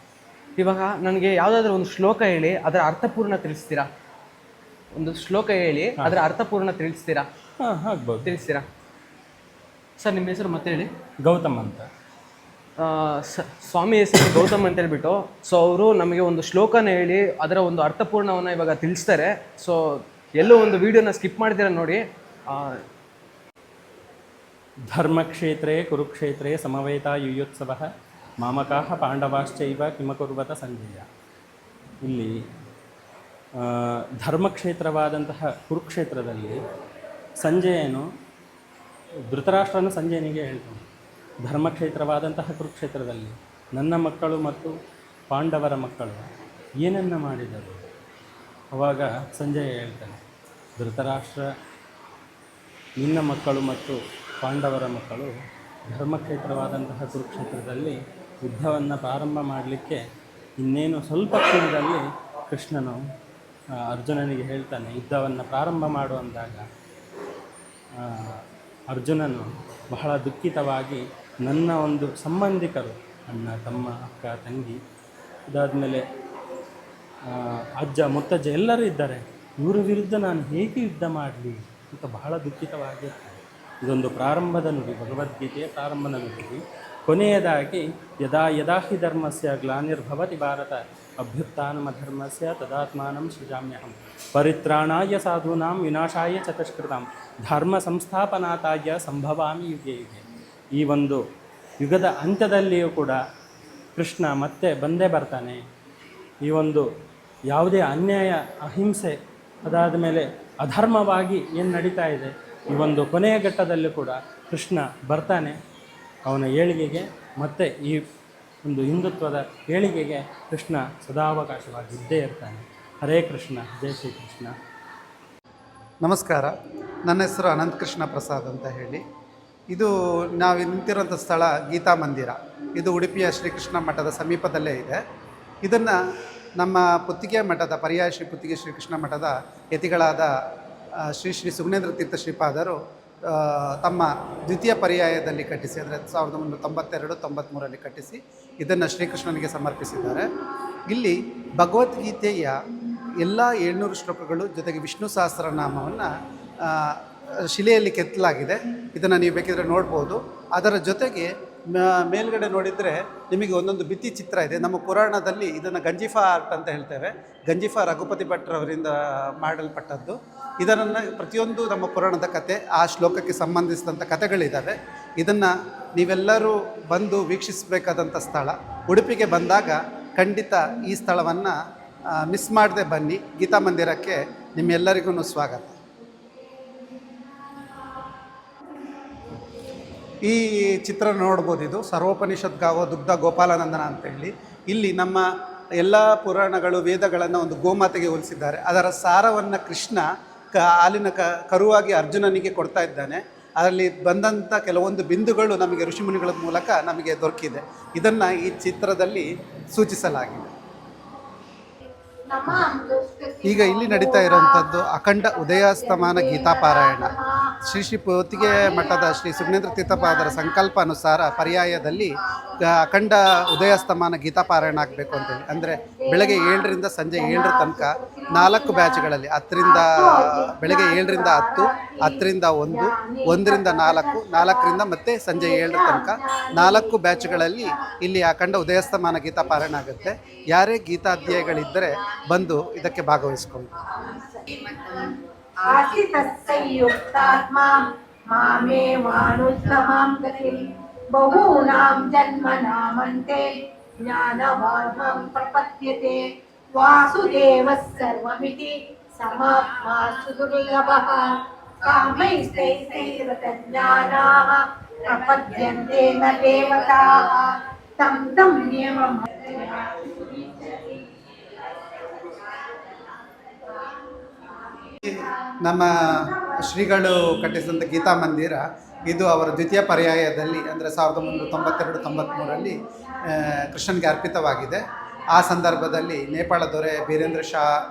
ಇವಾಗ ನನಗೆ ಯಾವುದಾದ್ರೂ ಒಂದು ಶ್ಲೋಕ ಹೇಳಿ ಅದರ ಅರ್ಥಪೂರ್ಣ ತಿಳಿಸ್ತೀರಾ? ಒಂದು ಶ್ಲೋಕ ಹೇಳಿ ಅದರ ಅರ್ಥಪೂರ್ಣ ತಿಳಿಸ್ತೀರಾ? ಹಾಂ, ಆಗ್ಬೋದು. ತಿಳಿಸ್ತೀರಾ ಸರ್? ನಿಮ್ಮ ಹೆಸರು ಮತ್ತೆ ಹೇಳಿ. ಗೌತಮ್ ಅಂತ. ಸ್ವಾಮಿ ಹೆಸರು ಗೌತಮ್ ಅಂತ ಹೇಳ್ಬಿಟ್ಟು, ಸೊ ಅವರು ನಮಗೆ ಒಂದು ಶ್ಲೋಕನ ಹೇಳಿ ಅದರ ಒಂದು ಅರ್ಥಪೂರ್ಣವನ್ನು ಇವಾಗ ತಿಳಿಸ್ತಾರೆ. ಸೊ ಎಲ್ಲೋ ಒಂದು ವಿಡಿಯೋನ ಸ್ಕಿಪ್ ಮಾಡ್ತೀರ ನೋಡಿ. ಧರ್ಮಕ್ಷೇತ್ರೇ ಕುರುಕ್ಷೇತ್ರೇ ಸಮವೇತ ಯುಯೋತ್ಸವ ಮಾಮಕಾಹ ಪಾಂಡವಾಶ್ಚೈವ ಕಿಮಕುರ್ವತ ಸಂಜಯ. ಇಲ್ಲಿ ಧರ್ಮಕ್ಷೇತ್ರವಾದಂತಹ ಕುರುಕ್ಷೇತ್ರದಲ್ಲಿ ಸಂಜಯನು ಧೃತರಾಷ್ಟ್ರನು ಸಂಜಯನಿಗೆ ಹೇಳ್ತಾನೆ, ಧರ್ಮಕ್ಷೇತ್ರವಾದಂತಹ ಕುರುಕ್ಷೇತ್ರದಲ್ಲಿ ನನ್ನ ಮಕ್ಕಳು ಮತ್ತು ಪಾಂಡವರ ಮಕ್ಕಳು ಏನನ್ನು ಮಾಡಿದರು? ಅವಾಗ ಸಂಜಯ ಹೇಳ್ತಾನೆ, ಧೃತರಾಷ್ಟ್ರ ನಿನ್ನ ಮಕ್ಕಳು ಮತ್ತು ಪಾಂಡವರ ಮಕ್ಕಳು ಧರ್ಮಕ್ಷೇತ್ರವಾದಂತಹ ಕುರುಕ್ಷೇತ್ರದಲ್ಲಿ ಯುದ್ಧವನ್ನು ಪ್ರಾರಂಭ ಮಾಡಲಿಕ್ಕೆ ಇನ್ನೇನು ಸ್ವಲ್ಪ ಕ್ಷಣದಲ್ಲಿ ಕೃಷ್ಣನು ಅರ್ಜುನನಿಗೆ ಹೇಳ್ತಾನೆ, ಯುದ್ಧವನ್ನು ಪ್ರಾರಂಭ ಮಾಡು ಅಂದಾಗ ಅರ್ಜುನನು ಬಹಳ ದುಃಖಿತವಾಗಿ ನನ್ನ ಒಂದು ಸಂಬಂಧಿಕರು, ಅಣ್ಣ, ತಮ್ಮ, ಅಕ್ಕ, ತಂಗಿ, ಇದಾದಮೇಲೆ ಅಜ್ಜ, ಮುತ್ತಜ್ಜ ಎಲ್ಲರೂ ಇದ್ದಾರೆ, ಇವರ ವಿರುದ್ಧ ನಾನು ಹೇಗೆ ಯುದ್ಧ ಮಾಡಲಿ ಅಂತ ಬಹಳ ದುಃಖಿತವಾಗಿರ್ತಾನೆ. ಇದೊಂದು ಪ್ರಾರಂಭದ ನುಡಿ, ಭಗವದ್ಗೀತೆಯ ಪ್ರಾರಂಭದ ನುಡಿ. ಕೊನೆಯದಾಗಿ ಯದಾ ಯದಾ ಹಿ ಧರ್ಮಸ್ಯ ಗ್ಲಾನಿರ್ಭವತಿ ಭಾರತ ಅಭ್ಯುತ್ಥಾನಮಧರ್ಮಸ್ಯ ತದಾತ್ಮಾನಂ ಸೃಜಾಮ್ಯಹಂ ಪರಿತ್ರಾಣಾಯ ಸಾಧೂನಾಂ ವಿನಾಶಾಯ ಚ ದುಷ್ಕೃತಾಂ ಧರ್ಮ ಸಂಸ್ಥಾಪನಾತಾಯ ಸಂಭವಾಮಿ ಯುಗೆ ಯುಗೆ. ಈ ಒಂದು ಯುಗದ ಅಂತ್ಯದಲ್ಲಿಯೂ ಕೂಡ ಕೃಷ್ಣ ಮತ್ತೆ ಬಂದೇ ಬರ್ತಾನೆ. ಈ ಒಂದು ಯಾವುದೇ ಅನ್ಯಾಯ, ಅಹಿಂಸೆ, ಅದಾದ ಮೇಲೆ ಅಧರ್ಮವಾಗಿ ಏನು ನಡೀತಾ ಇದೆ, ಈ ಒಂದು ಕೊನೆಯ ಘಟ್ಟದಲ್ಲೂ ಕೂಡ ಕೃಷ್ಣ ಬರ್ತಾನೆ. ಅವನ ಏಳಿಗೆಗೆ ಮತ್ತು ಈ ಒಂದು ಹಿಂದುತ್ವದ ಏಳಿಗೆಗೆ ಕೃಷ್ಣ ಸದಾವಕಾಶವಾಗಿದ್ದೇ ಇರ್ತಾನೆ. ಹರೇ ಕೃಷ್ಣ, ಜೈ ಶ್ರೀ ಕೃಷ್ಣ. ನಮಸ್ಕಾರ, ನನ್ನ ಹೆಸರು ಅನಂತಕೃಷ್ಣ ಪ್ರಸಾದ್ ಅಂತ ಹೇಳಿ. ಇದು ನಾವು ನಿಂತಿರುವಂಥ ಸ್ಥಳ ಗೀತಾ ಮಂದಿರ. ಇದು ಉಡುಪಿಯ ಶ್ರೀಕೃಷ್ಣ ಮಠದ ಸಮೀಪದಲ್ಲೇ ಇದೆ. ಇದನ್ನು ನಮ್ಮ ಪುತ್ತಿಗೆ ಮಠದ ಪರ್ಯಾಯ ಶ್ರೀ ಪುತ್ತಿಗೆ ಶ್ರೀಕೃಷ್ಣ ಮಠದ ಯತಿಗಳಾದ ಶ್ರೀ ಶ್ರೀ ಸುಗುಣೇಂದ್ರ ತೀರ್ಥ ಶ್ರೀಪಾದರು ತಮ್ಮ ದ್ವಿತೀಯ ಪರ್ಯಾಯದಲ್ಲಿ ಕಟ್ಟಿಸಿ, ಅಂದರೆ 1992-93ರಲ್ಲಿ ಕಟ್ಟಿಸಿ ಇದನ್ನು ಶ್ರೀಕೃಷ್ಣನಿಗೆ ಸಮರ್ಪಿಸಿದ್ದಾರೆ. ಇಲ್ಲಿ ಭಗವದ್ಗೀತೆಯ ಎಲ್ಲ 700 ಶ್ಲೋಕಗಳು ಜೊತೆಗೆ ವಿಷ್ಣು ಸಹಸ್ರನಾಮವನ್ನು ಶಿಲೆಯಲ್ಲಿ ಕೆತ್ತಲಾಗಿದೆ. ಇದನ್ನು ನೀವು ಬೇಕಿದ್ರೆ ನೋಡ್ಬೋದು. ಅದರ ಜೊತೆಗೆ ಮೇಲ್ಗಡೆ ನೋಡಿದರೆ ನಿಮಗೆ ಒಂದೊಂದು ಭಿತ್ತಿ ಚಿತ್ರ ಇದೆ. ನಮ್ಮ ಪುರಾಣದಲ್ಲಿ ಇದನ್ನು ಗಂಜಿಫಾ ಆರ್ಟ್ ಅಂತ ಹೇಳ್ತೇವೆ. ಗಂಜಿಫಾ ರಘುಪತಿ ಭಟ್ರವರಿಂದ ಮಾಡಲ್ಪಟ್ಟದ್ದು. ಇದನ್ನು ಪ್ರತಿಯೊಂದು ನಮ್ಮ ಪುರಾಣದ ಕತೆ, ಆ ಶ್ಲೋಕಕ್ಕೆ ಸಂಬಂಧಿಸಿದಂಥ ಕಥೆಗಳಿದ್ದಾವೆ. ಇದನ್ನು ನೀವೆಲ್ಲರೂ ಬಂದು ವೀಕ್ಷಿಸಬೇಕಾದಂಥ ಸ್ಥಳ. ಉಡುಪಿಗೆ ಬಂದಾಗ ಖಂಡಿತ ಈ ಸ್ಥಳವನ್ನು ಮಿಸ್ ಮಾಡದೆ ಬನ್ನಿ. ಗೀತಾ ಮಂದಿರಕ್ಕೆ ನಿಮ್ಮೆಲ್ಲರಿಗೂ ಸ್ವಾಗತ. ಈ ಚಿತ್ರ ನೋಡ್ಬೋದು. ಇದು ಸರ್ವೋಪನಿಷತ್ ಗಾವೋ ದುಗ್ಧ ಗೋಪಾಲನಂದನ ಅಂತೇಳಿ. ಇಲ್ಲಿ ನಮ್ಮ ಎಲ್ಲ ಪುರಾಣಗಳು, ವೇದಗಳನ್ನು ಒಂದು ಗೋಮಾತೆಗೆ ಹೋಲಿಸಿದ್ದಾರೆ. ಅದರ ಸಾರವನ್ನು ಕೃಷ್ಣ ಹಾಲಿನ ಕರುವಾಗಿ ಅರ್ಜುನನಿಗೆ ಕೊಡ್ತಾ ಇದ್ದಾನೆ. ಅದರಲ್ಲಿ ಬಂದಂಥ ಕೆಲವೊಂದು ಬಿಂದುಗಳು ನಮಗೆ ಋಷಿಮುನಿಗಳ ಮೂಲಕ ನಮಗೆ ದೊರಕಿದೆ. ಇದನ್ನು ಈ ಚಿತ್ರದಲ್ಲಿ ಸೂಚಿಸಲಾಗಿದೆ. ಈಗ ಇಲ್ಲಿ ನಡೀತಾ ಇರುವಂಥದ್ದು ಅಖಂಡ ಉದಯಾಸ್ತಮಾನ ಗೀತಾಪಾರಾಯಣ. ಶ್ರೀ ಶ್ರೀ ಪೊತ್ತಿಗೆ ಮಠದ ಶ್ರೀ ಸುಗುಣೇಂದ್ರ ತೀರ್ಥಪಾದರ ಸಂಕಲ್ಪ ಅನುಸಾರ ಪರ್ಯಾಯದಲ್ಲಿ ಅಖಂಡ ಉದಯಾಸ್ತಮಾನ ಗೀತಾಪಾರಾಯಣ ಆಗಬೇಕು ಅಂತೇಳಿ. ಅಂದರೆ ಬೆಳಗ್ಗೆ 7ರಿಂದ ಸಂಜೆ 7 ತನಕ 4 ಬ್ಯಾಚ್ಗಳಲ್ಲಿ, 10ರಿಂದ ಬೆಳಗ್ಗೆ 7ರಿಂದ 10, 10ರಿಂದ 1, 1ರಿಂದ 4, 4ರಿಂದ ಮತ್ತೆ ಸಂಜೆ 7 ತನಕ 4 ಬ್ಯಾಚ್ಗಳಲ್ಲಿ ಇಲ್ಲಿ ಅಖಂಡ ಉದಯಾಸ್ತಮಾನ ಗೀತಾಪಾರಾಯಣ ಆಗುತ್ತೆ. ಯಾರೇ ಗೀತಾಧ್ಯಾಯಗಳಿದ್ದರೆ ಬಂದು ಇದಕ್ಕೆ ಭಾಗವಹಿಸ್ಕೊಂಡು. ಬಹೂನಾಂ ಜನ್ಮನಾಮಂತೆ ಜ್ಞಾನವಾನ್ ಪ್ರಪದ್ಯತೆ ವಾಸುದೇವಃ ಸರ್ವಮಿತಿ ಸಮಾತ್ಮಾ ಸುದುರ್ಲಭಃ ಕಾಮೈಸ್ತೈಸ್ತೈರತ ಜ್ಞಾನಾಃ ಪ್ರಪದ್ಯಂತೆ ನ ದೇವತಾಃ ತಂ ತಂ ನಿಯಮಂ. ನಮ್ಮ ಶ್ರೀಗಳು ಕಟ್ಟಿಸಿದಂಥ ಗೀತಾ ಮಂದಿರ ಇದು ಅವರ ದ್ವಿತೀಯ ಪರ್ಯಾಯದಲ್ಲಿ, ಅಂದರೆ 1992-93ರಲ್ಲಿ ಕೃಷ್ಣನಿಗೆ ಅರ್ಪಿತವಾಗಿದೆ. ಆ ಸಂದರ್ಭದಲ್ಲಿ ನೇಪಾಳ ದೊರೆ ಬೀರೇಂದ್ರ ಶಾ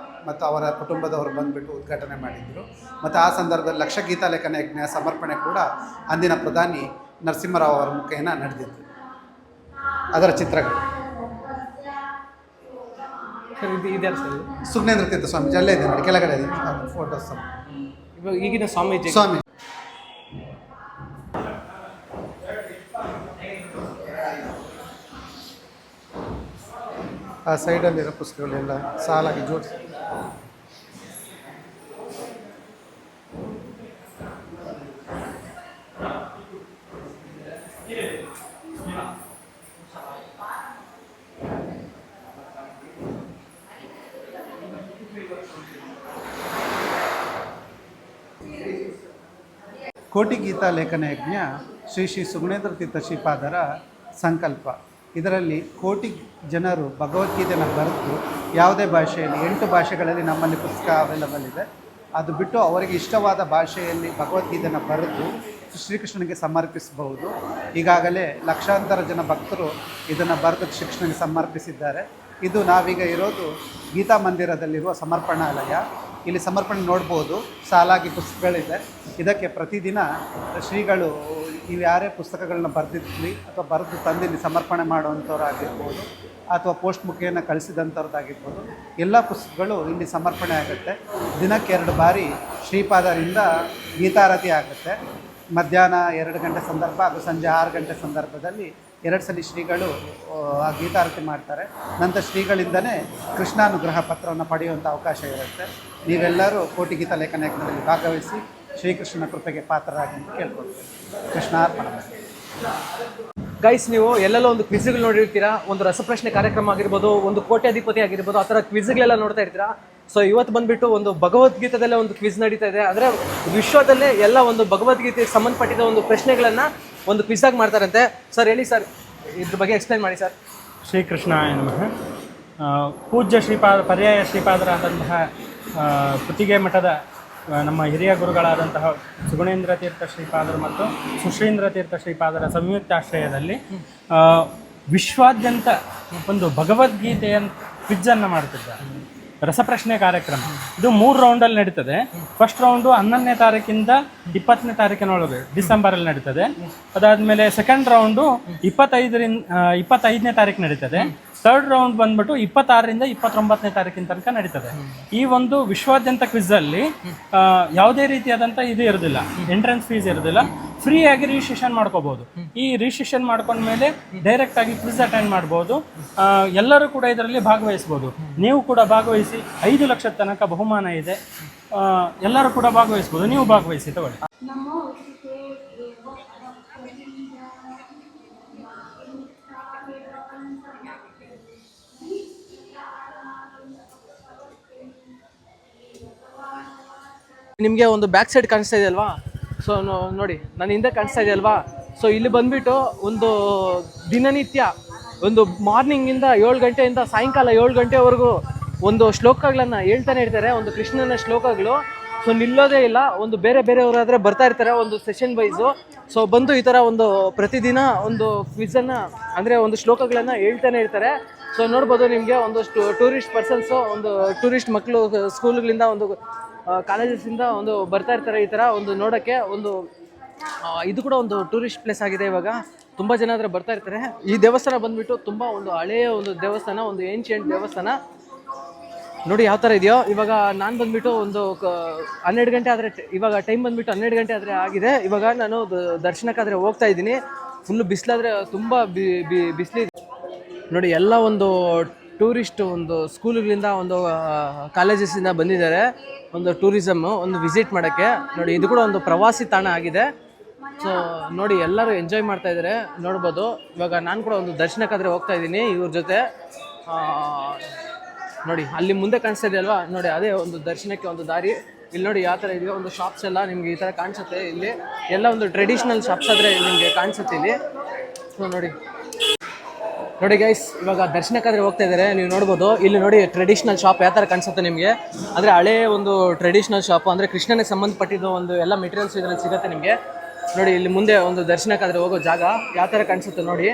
ಮತ್ತು ಅವರ ಕುಟುಂಬದವರು ಬಂದುಬಿಟ್ಟು ಉದ್ಘಾಟನೆ ಮಾಡಿದರು. ಮತ್ತು ಆ ಸಂದರ್ಭದಲ್ಲಿ ಲಕ್ಷ ಗೀತಾಲೇಖನ ಯಜ್ಞ ಸಮರ್ಪಣೆ ಕೂಡ ಅಂದಿನ ಪ್ರಧಾನಿ ನರಸಿಂಹರಾವ್ ಅವರ ಮುಖೇನ ನಡೆದಿತ್ತು. ಅದರ ಚಿತ್ರಗಳು ಸರ್ ಇದ್ಯಾರು ಸರ್ ಇದು? ಸುಜ್ಞೇಂದ್ರ ತೀರ್ಥ ಸ್ವಾಮೀಜಿ ಅಲ್ಲೇ ಇದೆ ನೋಡಿ, ಕೆಳಗಡೆ ಇದೆ ಫೋಟೋಸ್. ಇವಾಗ ಈಗಿನ ಸ್ವಾಮೀಜಿ. ಸ್ವಾಮಿ ಆ ಸೈಡಲ್ಲಿರೋ ಪುಸ್ತಕಗಳೆಲ್ಲ ಸಾಲಾಗಿ ಜೋಡಿಸಿ. ಕೋಟಿ ಗೀತಾ ಲೇಖನ ಯಜ್ಞ ಶ್ರೀ ಶ್ರೀ ಸುಗುಣೇಂದ್ರ ತೀರ್ಥ ಶ್ರೀಪಾದರ ಸಂಕಲ್ಪ. ಇದರಲ್ಲಿ ಕೋಟಿ ಜನರು ಭಗವದ್ಗೀತೆಯನ್ನು ಬರೆದು ಯಾವುದೇ ಭಾಷೆಯಲ್ಲಿ 8 ಭಾಷೆಗಳಲ್ಲಿ ನಮ್ಮಲ್ಲಿ ಪುಸ್ತಕ ಅವೈಲಬಲ್ ಇದೆ. ಅದು ಬಿಟ್ಟು ಅವರಿಗೆ ಇಷ್ಟವಾದ ಭಾಷೆಯಲ್ಲಿ ಭಗವದ್ಗೀತೆಯನ್ನು ಬರೆದು ಶ್ರೀಕೃಷ್ಣನಿಗೆ ಸಮರ್ಪಿಸಬಹುದು. ಈಗಾಗಲೇ ಲಕ್ಷಾಂತರ ಜನ ಭಕ್ತರು ಇದನ್ನು ಬರೆದು ಶ್ರೀಕೃಷ್ಣನಿಗೆ ಸಮರ್ಪಿಸಿದ್ದಾರೆ. ಇದು ನಾವೀಗ ಇರೋದು ಗೀತಾ ಮಂದಿರದಲ್ಲಿರುವ ಸಮರ್ಪಣಾಲಯ. ಇಲ್ಲಿ ಸಮರ್ಪಣೆ ನೋಡ್ಬೋದು, ಸಾಲಾಗಿ ಪುಸ್ತಕಗಳಿದೆ. ಇದಕ್ಕೆ ಪ್ರತಿದಿನ ಶ್ರೀಗಳು ನೀವು ಯಾರೇ ಪುಸ್ತಕಗಳನ್ನ ಬರೆದಿರ್ಲಿ ಅಥವಾ ಬರೆದು ತಂದಿಲ್ಲಿ ಸಮರ್ಪಣೆ ಮಾಡುವಂಥವ್ರಾಗಿರ್ಬೋದು ಅಥವಾ ಪೋಸ್ಟ್ ಮುಖೇನ ಕಳಿಸಿದಂಥವ್ರದ್ದಾಗಿರ್ಬೋದು, ಎಲ್ಲ ಪುಸ್ತಕಗಳು ಇಲ್ಲಿ ಸಮರ್ಪಣೆ ಆಗುತ್ತೆ. ದಿನಕ್ಕೆ 2 ಬಾರಿ ಶ್ರೀಪಾದರಿಂದ ಗೀತಾರತಿ ಆಗುತ್ತೆ. ಮಧ್ಯಾಹ್ನ 2 ಗಂಟೆ ಸಂದರ್ಭ ಹಾಗೂ ಸಂಜೆ 6 ಗಂಟೆ ಸಂದರ್ಭದಲ್ಲಿ 2 ಸಲ ಶ್ರೀಗಳು ಆ ಗೀತಾರತಿ ಮಾಡ್ತಾರೆ. ನಂತರ ಶ್ರೀಗಳಿಂದನೇ ಕೃಷ್ಣಾನುಗ್ರಹ ಪತ್ರವನ್ನು ಪಡೆಯುವಂಥ ಅವಕಾಶ ಇರುತ್ತೆ. ನೀವೆಲ್ಲರೂ ಕೋಟಿ ಗೀತಾ ಲೇಖನ ಯಜ್ಞದಲ್ಲಿ ಭಾಗವಹಿಸಿ ಶ್ರೀಕೃಷ್ಣನ ಕೃಪೆಗೆ ಪಾತ್ರರಾಗಿ ಅಂತ ಕೇಳ್ಕೊಳ್ತೇವೆ. ಕೃಷ್ಣಾರ್ಪಣ. ಗೈಸ್, ನೀವು ಎಲ್ಲೆಲ್ಲೋ ಒಂದು ಕ್ವಿಜ್ಗಳು ನೋಡಿರ್ತೀರಾ, ಒಂದು ರಸಪ್ರಶ್ನೆ ಕಾರ್ಯಕ್ರಮ ಆಗಿರ್ಬೋದು, ಒಂದು ಕೋಟ್ಯಾಧಿಪತಿ ಆಗಿರ್ಬೋದು, ಆ ಥರ ಕ್ವಿಜ್ಗಳೆಲ್ಲ ನೋಡ್ತಾ ಇರ್ತೀರಾ. ಸೊ ಇವತ್ತು ಬಂದುಬಿಟ್ಟು ಒಂದು ಭಗವದ್ಗೀತೆದಲ್ಲೇ ಒಂದು ಕ್ವಿಜ್ ನಡೀತಾ ಇದೆ. ಅಂದರೆ ವಿಶ್ವದಲ್ಲೇ ಎಲ್ಲ ಒಂದು ಭಗವದ್ಗೀತೆಗೆ ಸಂಬಂಧಪಟ್ಟಿದ ಒಂದು ಪ್ರಶ್ನೆಗಳನ್ನು ಒಂದು ಕ್ವಿಜಾಗಿ ಮಾಡ್ತಾರಂತೆ. ಸರ್ ಹೇಳಿ ಸರ್, ಇದ್ರ ಬಗ್ಗೆ ಎಕ್ಸ್ಪ್ಲೈನ್ ಮಾಡಿ ಸರ್. ಶ್ರೀಕೃಷ್ಣಾಯ ನಮಃ. ಪೂಜ್ಯ ಪರ್ಯಾಯ ಶ್ರೀಪಾದರಾದಂತಹ ಕುತ್ತಿಗೆ ಮಠದ ನಮ್ಮ ಹಿರಿಯ ಗುರುಗಳಾದಂತಹ ಸುಗುಣೇಂದ್ರ ತೀರ್ಥ ಶ್ರೀಪಾದರು ಮತ್ತು ಸುಶ್ರೀಂದ್ರ ತೀರ್ಥ ಶ್ರೀಪಾದರ ಸಂಯುಕ್ತಾಶ್ರಯದಲ್ಲಿ ವಿಶ್ವಾದ್ಯಂತ ಒಂದು ಭಗವದ್ಗೀತೆಯ ಕ್ವಿಜ್ಜನ್ನು ಮಾಡ್ತಿದ್ದಾರೆ. ರಸಪ್ರಶ್ನೆ ಕಾರ್ಯಕ್ರಮ ಇದು 3 ರೌಂಡಲ್ಲಿ ನಡೀತದೆ. ಫಸ್ಟ್ ರೌಂಡು 11ನೇ ತಾರೀಕಿಂದ 20ನೇ ತಾರೀಕಿನೊಳಗೆ ಡಿಸೆಂಬರಲ್ಲಿ ನಡೀತದೆ. ಅದಾದಮೇಲೆ ಸೆಕೆಂಡ್ ರೌಂಡು 25ನೇ ತಾರೀಕು ನಡೀತದೆ. ಥರ್ಡ್ ರೌಂಡ್ ಬಂದ್ಬಿಟ್ಟು 26ರಿಂದ 29ನೇ ತಾರೀಕಿನ ತನಕ ನಡೀತದೆ. ಈ ಒಂದು ವಿಶ್ವಾದ್ಯಂತ ಕ್ವಿಝಲ್ಲಿ ಯಾವುದೇ ರೀತಿಯಾದಂಥ ಇದು ಇರೋದಿಲ್ಲ, ಎಂಟ್ರೆನ್ಸ್ ಫೀಸ್ ಇರೋದಿಲ್ಲ. ಫ್ರೀಯಾಗಿ ರಿಜಿಸ್ಟ್ರೇಷನ್ ಮಾಡ್ಕೋಬೋದು. ಈ ರಿಜಿಸ್ಟ್ರೇಷನ್ ಮಾಡ್ಕೊಂಡ್ಮೇಲೆ ಡೈರೆಕ್ಟಾಗಿ ಕ್ವಿಝ್ ಅಟೆಂಡ್ ಮಾಡ್ಬೋದು. ಎಲ್ಲರೂ ಕೂಡ ಇದರಲ್ಲಿ ಭಾಗವಹಿಸ್ಬೋದು. ನೀವು ಕೂಡ ಭಾಗವಹಿಸಿ 5 ಲಕ್ಷದ ತನಕ ಬಹುಮಾನ ಇದೆ. ಎಲ್ಲರೂ ಕೂಡ ಭಾಗವಹಿಸ್ಬೋದು. ನೀವು ಭಾಗವಹಿಸಿ, ತಗೊಳ್ಳಿ. ನಿಮಗೆ ಒಂದು ಬ್ಯಾಕ್ ಸೈಡ್ ಕಾಣಿಸ್ತಾ ಇದೆ ಅಲ್ವಾ? ಸೊ ನೋಡಿ, ನನ್ನ ಹಿಂದೆ ಕಾಣಿಸ್ತಾ ಇದೆ ಅಲ್ವಾ? ಸೊ ಇಲ್ಲಿ ಬಂದುಬಿಟ್ಟು ಒಂದು ದಿನನಿತ್ಯ ಒಂದು ಮಾರ್ನಿಂಗಿಂದ 7 ಗಂಟೆಯಿಂದ ಸಾಯಂಕಾಲ 7 ಗಂಟೆವರೆಗೂ ಒಂದು ಶ್ಲೋಕಗಳನ್ನು ಹೇಳ್ತಾನೆ ಇರ್ತಾರೆ, ಒಂದು ಕೃಷ್ಣನ ಶ್ಲೋಕಗಳು. ಸೊ ನಿಲ್ಲೋದೇ ಇಲ್ಲ. ಒಂದು ಬೇರೆಯವರಾದರೆ ಬರ್ತಾ ಇರ್ತಾರೆ ಒಂದು ಸೆಷನ್ ವೈಸು. ಸೊ ಬಂದು ಈ ಥರ ಒಂದು ಪ್ರತಿದಿನ ಒಂದು ಕ್ವಿಝನ್ನು ಅಂದರೆ ಒಂದು ಶ್ಲೋಕಗಳನ್ನು ಹೇಳ್ತಾನೆ ಇರ್ತಾರೆ. ಸೊ ನೋಡ್ಬೋದು, ನಿಮಗೆ ಒಂದಷ್ಟು ಟೂರಿಸ್ಟ್ ಪರ್ಸನ್ಸು, ಒಂದು ಟೂರಿಸ್ಟ್ ಮಕ್ಕಳು ಸ್ಕೂಲ್ಗಳಿಂದ, ಒಂದು ಕಾಲೇಜಸ್ಸಿಂದ ಒಂದು ಬರ್ತಾ ಇರ್ತಾರೆ ಈ ಥರ ಒಂದು ನೋಡೋಕ್ಕೆ. ಒಂದು ಇದು ಕೂಡ ಒಂದು ಟೂರಿಸ್ಟ್ ಪ್ಲೇಸ್ ಆಗಿದೆ. ಇವಾಗ ತುಂಬ ಜನ ಹತ್ರ ಬರ್ತಾ ಇರ್ತಾರೆ. ಈ ದೇವಸ್ಥಾನ ಬಂದುಬಿಟ್ಟು ತುಂಬ ಒಂದು ಹಳೆಯ ಒಂದು ದೇವಸ್ಥಾನ, ಒಂದು ಏನ್ಷಿಯಂಟ್ ದೇವಸ್ಥಾನ. ನೋಡಿ ಯಾವ ಥರ ಇದೆಯೋ. ಇವಾಗ ನಾನು ಬಂದುಬಿಟ್ಟು ಒಂದು 12 ಗಂಟೆ ಆದರೆ, ಇವಾಗ ಟೈಮ್ ಬಂದುಬಿಟ್ಟು 12 ಗಂಟೆ ಆದರೆ ಆಗಿದೆ. ಇವಾಗ ನಾನು ದರ್ಶನಕ್ಕಾದರೆ ಹೋಗ್ತಾ ಇದ್ದೀನಿ. ಫುಲ್ಲು ಬಿಸಿಲಾದರೆ ತುಂಬ ಬಿಸಿಲಿದೆ ನೋಡಿ. ಎಲ್ಲ ಒಂದು ಟೂರಿಸ್ಟ್ ಒಂದು ಸ್ಕೂಲುಗಳಿಂದ, ಒಂದು ಕಾಲೇಜಸ್ಸಿಂದ ಬಂದಿದ್ದಾರೆ ಒಂದು ಟೂರಿಸಮ್ಮು ಒಂದು ವಿಸಿಟ್ ಮಾಡೋಕ್ಕೆ. ನೋಡಿ, ಇದು ಕೂಡ ಒಂದು ಪ್ರವಾಸಿ ತಾಣ ಆಗಿದೆ. ಸೊ ನೋಡಿ, ಎಲ್ಲರೂ ಎಂಜಾಯ್ ಮಾಡ್ತಾ ಇದ್ದಾರೆ, ನೋಡ್ಬೋದು. ಇವಾಗ ನಾನು ಕೂಡ ಒಂದು ದರ್ಶನಕ್ಕಾದರೆ ಹೋಗ್ತಾ ಇದ್ದೀನಿ ಇವ್ರ ಜೊತೆ. ನೋಡಿ, ಅಲ್ಲಿ ಮುಂದೆ ಕಾಣಿಸ್ತಾ ಇದೆ ಅಲ್ವಾ? ನೋಡಿ, ಅದೇ ಒಂದು ದರ್ಶನಕ್ಕೆ ಒಂದು ದಾರಿ. ಇಲ್ಲಿ ನೋಡಿ ಯಾವ ಥರ ಇದೆಯೋ ಒಂದು ಶಾಪ್ಸ್ ಎಲ್ಲ ನಿಮಗೆ ಈ ಥರ ಕಾಣಿಸುತ್ತೆ. ಇಲ್ಲಿ ಎಲ್ಲ ಒಂದು ಟ್ರೆಡಿಷ್ನಲ್ ಶಾಪ್ಸ್ ಆದರೆ ನಿಮಗೆ ಕಾಣಿಸುತ್ತೆ ಇಲ್ಲಿ. ಸೊ ನೋಡಿ ಗೈಸ್, ಇವಾಗ ದರ್ಶನಕ್ಕಾದರೆ ಹೋಗ್ತಾ ಇದ್ದಾರೆ, ನೀವು ನೋಡ್ಬೋದು. ಇಲ್ಲಿ ನೋಡಿ ಟ್ರೆಡಿಷ್ನಲ್ ಶಾಪ್ ಯಾವ ಥರ ಕಾಣಿಸುತ್ತೆ ನಿಮಗೆ. ಅಂದರೆ ಹಳೇ ಒಂದು ಟ್ರೆಡಿಷ್ನಲ್ ಶಾಪು, ಅಂದರೆ ಕೃಷ್ಣನಿಗೆ ಸಂಬಂಧಪಟ್ಟಿದ್ದು ಒಂದು ಎಲ್ಲ ಮೆಟೀರಿಯಲ್ಸ್ ಇದರಲ್ಲಿ ಸಿಗುತ್ತೆ ನಿಮಗೆ. ನೋಡಿ, ಇಲ್ಲಿ ಮುಂದೆ ಒಂದು ದರ್ಶನಕ್ಕಾದರೆ ಹೋಗೋ ಜಾಗ ಯಾವ ಥರ ಕಾಣಿಸುತ್ತೆ ನೋಡಿ.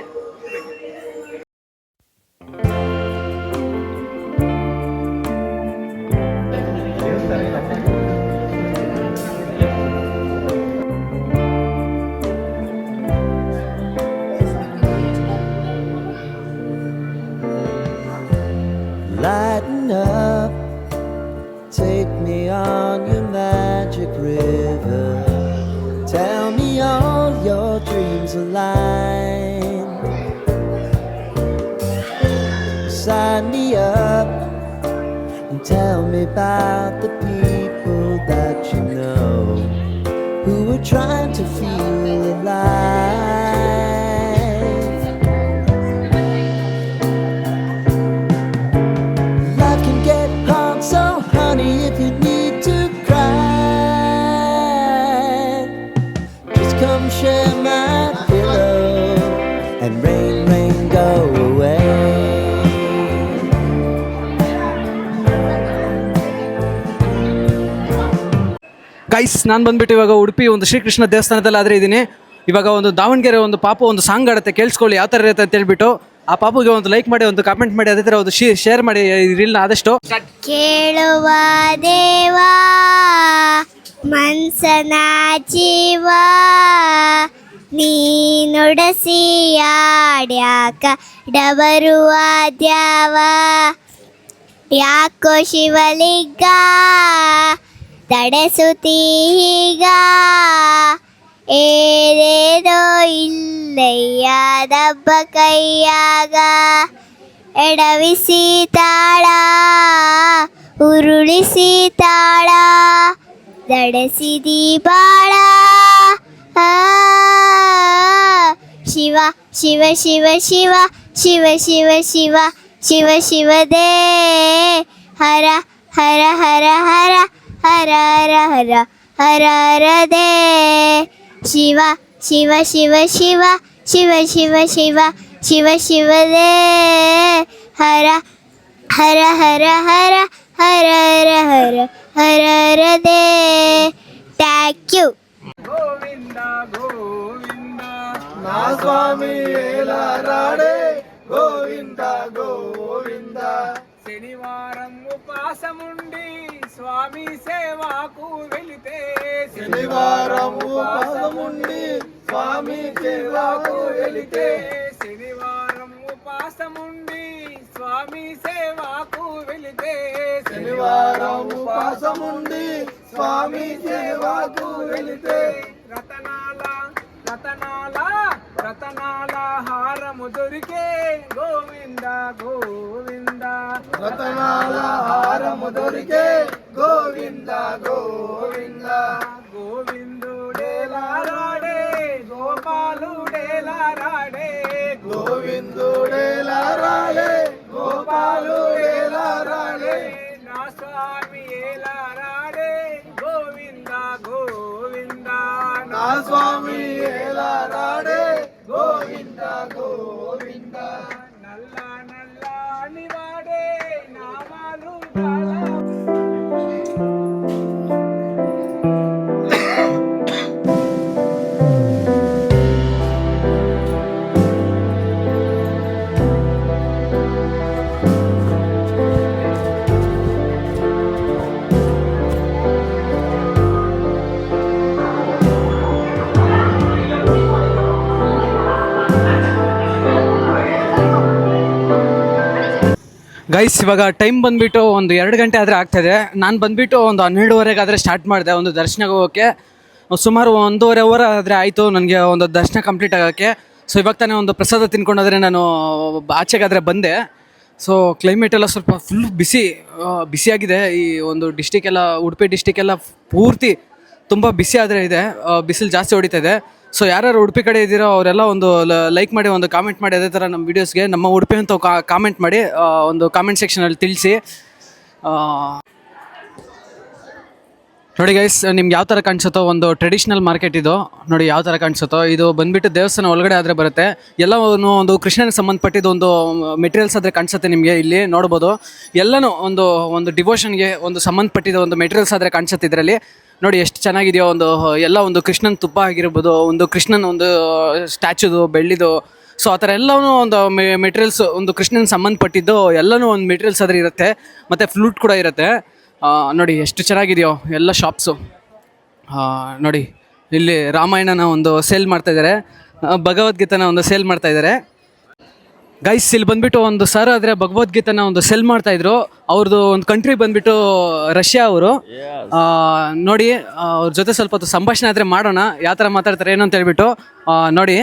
lighten up. Take me on your magic river. Tell me all your dreams align. Sign me up and tell me about the people that you know who are trying to feel alive. Life can get hard, so honey, if you need to cry, just come share my pillow and rain, rain, go away. Guys, ನಾನು ಬಂದ್ಬಿಟ್ಟು ಇವಾಗ ಉಡುಪಿ ಒಂದು ಶ್ರೀಕೃಷ್ಣ ದೇವಸ್ಥಾನದಲ್ಲಿ ಆದರೆ ಇದ್ದೀನಿ. ಇವಾಗ ಒಂದು ದಾವಣಗೆರೆ ಒಂದು ಪಾಪ ಒಂದು ಸಾಂಗ್ ಆಡುತ್ತೆ, ಕೇಳಿಸ್ಕೊಳ್ಳಿ ಯಾವ ಥರ ಇರುತ್ತೆ ಅಂತ ಹೇಳ್ಬಿಟ್ಟು. ಆ ಪಾಪುಗೆ ಒಂದು ಲೈಕ್ ಮಾಡಿ, ಒಂದು ಕಾಮೆಂಟ್ ಮಾಡಿ, ಅದೇ ಥರ ಒಂದು ಶೇರ್ ಮಾಡಿ ರೀಲ್ನ ಆದಷ್ಟು. ಕೇಳುವ ದೇವಾ ಮನ್ಸನ ಜೀವ ನೀ ನುಡಸಿಯಾಡ್ಯಾಕ ಡಬರುವ ದ್ಯಾವ ಯಾಕೋ ಶಿವಲಿಂಗ ತಡೆಸುತ್ತೀಗ ಏನೇನೋ ಇಲ್ಲಯ್ಯ ದಬ್ಬ ಕೈಯಾಗ ಎಡವಿಸಿ ತಾಳ ಉರುಳಿಸಿ ತಾಳ ದಡಸಿದಿ ಬಾಳ ಶಿವ ಶಿವ ಶಿವ ಶಿವ ಶಿವ ಶಿವ ಶಿವ ಶಿವ ಶಿವದೇ ಹರ ಹರ ಹರ ಹರ ಹರ ಹರ ಹರ ಹರ ಹರದೇ ಶಿವ ಶಿವ ಶಿವ ಶಿವ ಶಿವ ಶಿವ ಶಿವ ಶಿವ ಶಿವದೇ ಹರ ಹರ ಹರ ಹರ ಹರ ಹರ ಹರ ಹರ ಹರದೇ. Thank you. ಗೋವಿಂದ ಗೋವಿಂದ ನಾ ಸ್ವಾಮಿ ಏಲಾರಾಡೆ ಗೋವಿಂದ ಗೋವಿಂದ. శనివారం ఉపాసముండి స్వామి సేవకు వెళితే శనివారం ఉపవాసముండి స్వామి సేవకు వెళితే శనివారం ఉపాసముండి స్వామి సేవకు వెళితే శనివారం ఉపవాసముండి స్వామి సేవకు వెళితే రతనాల రతనాల రతనాల హారము దొరికే గోవింద గోవింద రతనాల హారము దొరికే గోవింద గోవింద. గోవిందుడేలారాడే గోపాలుడేలారాడే గోవిందుడేలారాడే గోపాలుడేలారాడే. నా స్వామి ఏలారాడే గోవింద గోవింద నా స్వామి ఏలారాడే గోవింద గోవింద. నల్ల నల్లని వాడే నామాలు బాల ಗೈಸ್, ಇವಾಗ ಟೈಮ್ ಬಂದುಬಿಟ್ಟು ಒಂದು 2 ಗಂಟೆ ಆದರೆ ಆಗ್ತಾಯಿದೆ. ನಾನು ಬಂದುಬಿಟ್ಟು ಒಂದು 12:30 ಆದರೆ ಸ್ಟಾರ್ಟ್ ಮಾಡಿದೆ ಒಂದು ದರ್ಶನಕ್ಕೆ ಹೋಗೋಕ್ಕೆ. ಸುಮಾರು 1.5 ಅವರ್ ಆದರೆ ಆಯಿತು ನನಗೆ ಒಂದು ದರ್ಶನ ಕಂಪ್ಲೀಟ್ ಆಗೋಕ್ಕೆ. ಸೊ ಇವಾಗ ತಾನೇ ಒಂದು ಪ್ರಸಾದ ತಿನ್ಕೊಂಡಾದರೆ ನಾನು ಆಚೆಗಾದರೆ ಬಂದೆ. ಸೊ ಕ್ಲೈಮೇಟೆಲ್ಲ ಸ್ವಲ್ಪ ಫುಲ್ ಬಿಸಿಯಾಗಿದೆ. ಈ ಒಂದು ಡಿಸ್ಟಿಕೆಲ್ಲ, ಉಡುಪಿ ಡಿಸ್ಟಿಕೆಲ್ಲ ಪೂರ್ತಿ ತುಂಬ ಬಿಸಿ ಆದರೆ ಇದೆ, ಬಿಸಿಲು ಜಾಸ್ತಿ ಹೊಡಿತಾ ಇದೆ. ಸೊ ಯಾರು ಉಡುಪಿ ಕಡೆ ಇದ್ದೀರೋ ಅವರೆಲ್ಲ ಒಂದು ಲೈಕ್ ಮಾಡಿ, ಒಂದು ಕಾಮೆಂಟ್ ಮಾಡಿ, ಅದೇ ಥರ ನಮ್ಮ ವೀಡಿಯೋಸ್ಗೆ ನಮ್ಮ ಉಡುಪಿ ಅಂತ ಕಾಮೆಂಟ್ ಮಾಡಿ ಒಂದು ಕಾಮೆಂಟ್ ಸೆಕ್ಷನಲ್ಲಿ ತಿಳಿಸಿ. ನೋಡಿ ಗೈಸ್, ನಿಮ್ಗೆ ಯಾವ ಥರ ಕಾಣಿಸುತ್ತೋ ಒಂದು ಟ್ರೆಡಿಷ್ನಲ್ ಮಾರ್ಕೆಟ್ ಇದು. ನೋಡಿ ಯಾವ ಥರ ಕಾಣಿಸುತ್ತೋ. ಇದು ಬಂದುಬಿಟ್ಟು ದೇವಸ್ಥಾನ ಒಳಗಡೆ ಆದರೆ ಬರುತ್ತೆ. ಎಲ್ಲವೂ ಒಂದು ಕೃಷ್ಣನಿಗೆ ಸಂಬಂಧಪಟ್ಟಿದ್ದು ಒಂದು ಮೆಟೀರಿಯಲ್ಸ್ ಆದರೆ ಕಾಣಿಸುತ್ತೆ ನಿಮಗೆ ಇಲ್ಲಿ ನೋಡ್ಬೋದು. ಎಲ್ಲನೂ ಒಂದು ಡಿವೋಷನ್ಗೆ ಒಂದು ಸಂಬಂಧಪಟ್ಟಿದ್ದು ಒಂದು ಮೆಟೀರಿಯಲ್ಸ್ ಆದರೆ ಕಾಣಿಸುತ್ತೆ ಇದರಲ್ಲಿ. ನೋಡಿ ಎಷ್ಟು ಚೆನ್ನಾಗಿದೆಯೋ. ಎಲ್ಲ ಒಂದು ಕೃಷ್ಣನ ತುಪ್ಪ ಆಗಿರ್ಬೋದು, ಒಂದು ಕೃಷ್ಣನ ಒಂದು ಸ್ಟ್ಯಾಚುದು ಬೆಳ್ಳಿದು. ಸೊ ಆ ಥರ ಎಲ್ಲವೂ ಒಂದು ಮೆಟೀರಿಯಲ್ಸ್, ಒಂದು ಕೃಷ್ಣನಿಗೆ ಸಂಬಂಧಪಟ್ಟಿದ್ದು ಎಲ್ಲನೂ ಒಂದು ಮೆಟೀರಿಯಲ್ಸ್ ಆದರೆ ಇರುತ್ತೆ. ಮತ್ತು ಫ್ಲೂಟ್ ಕೂಡ ಇರುತ್ತೆ. ನೋಡಿ ಎಷ್ಟು ಚೆನ್ನಾಗಿದೆಯೋ ಎಲ್ಲ ಶಾಪ್ಸು. ನೋಡಿ ಇಲ್ಲಿ ರಾಮಾಯಣನ ಒಂದು ಸೇಲ್ ಮಾಡ್ತಾಯಿದ್ದಾರೆ, ಭಗವದ್ಗೀತೆನ ಒಂದು ಸೇಲ್ ಮಾಡ್ತಾಯಿದ್ದಾರೆ. ಗೈಸ್ ಇಲ್ಲಿ ಬಂದ್ಬಿಟ್ಟು ಒಂದು ಸರ್ ಆದರೆ ಭಗವದ್ಗೀತೆನ ಒಂದು ಸೆಲ್ ಮಾಡ್ತಾ ಇದ್ರು. ಅವ್ರದ್ದು ಒಂದು ಕಂಟ್ರಿ ಬಂದ್ಬಿಟ್ಟು ರಷ್ಯಾ ಅವರು. ನೋಡಿ ಅವ್ರ ಜೊತೆ ಸ್ವಲ್ಪ ಹೊತ್ತು ಸಂಭಾಷಣೆ ಆದರೆ ಮಾಡೋಣ, ಯಾವ ಥರ ಮಾತಾಡ್ತಾರೆ ಏನು ಅಂತ ಹೇಳ್ಬಿಟ್ಟು ನೋಡಿ.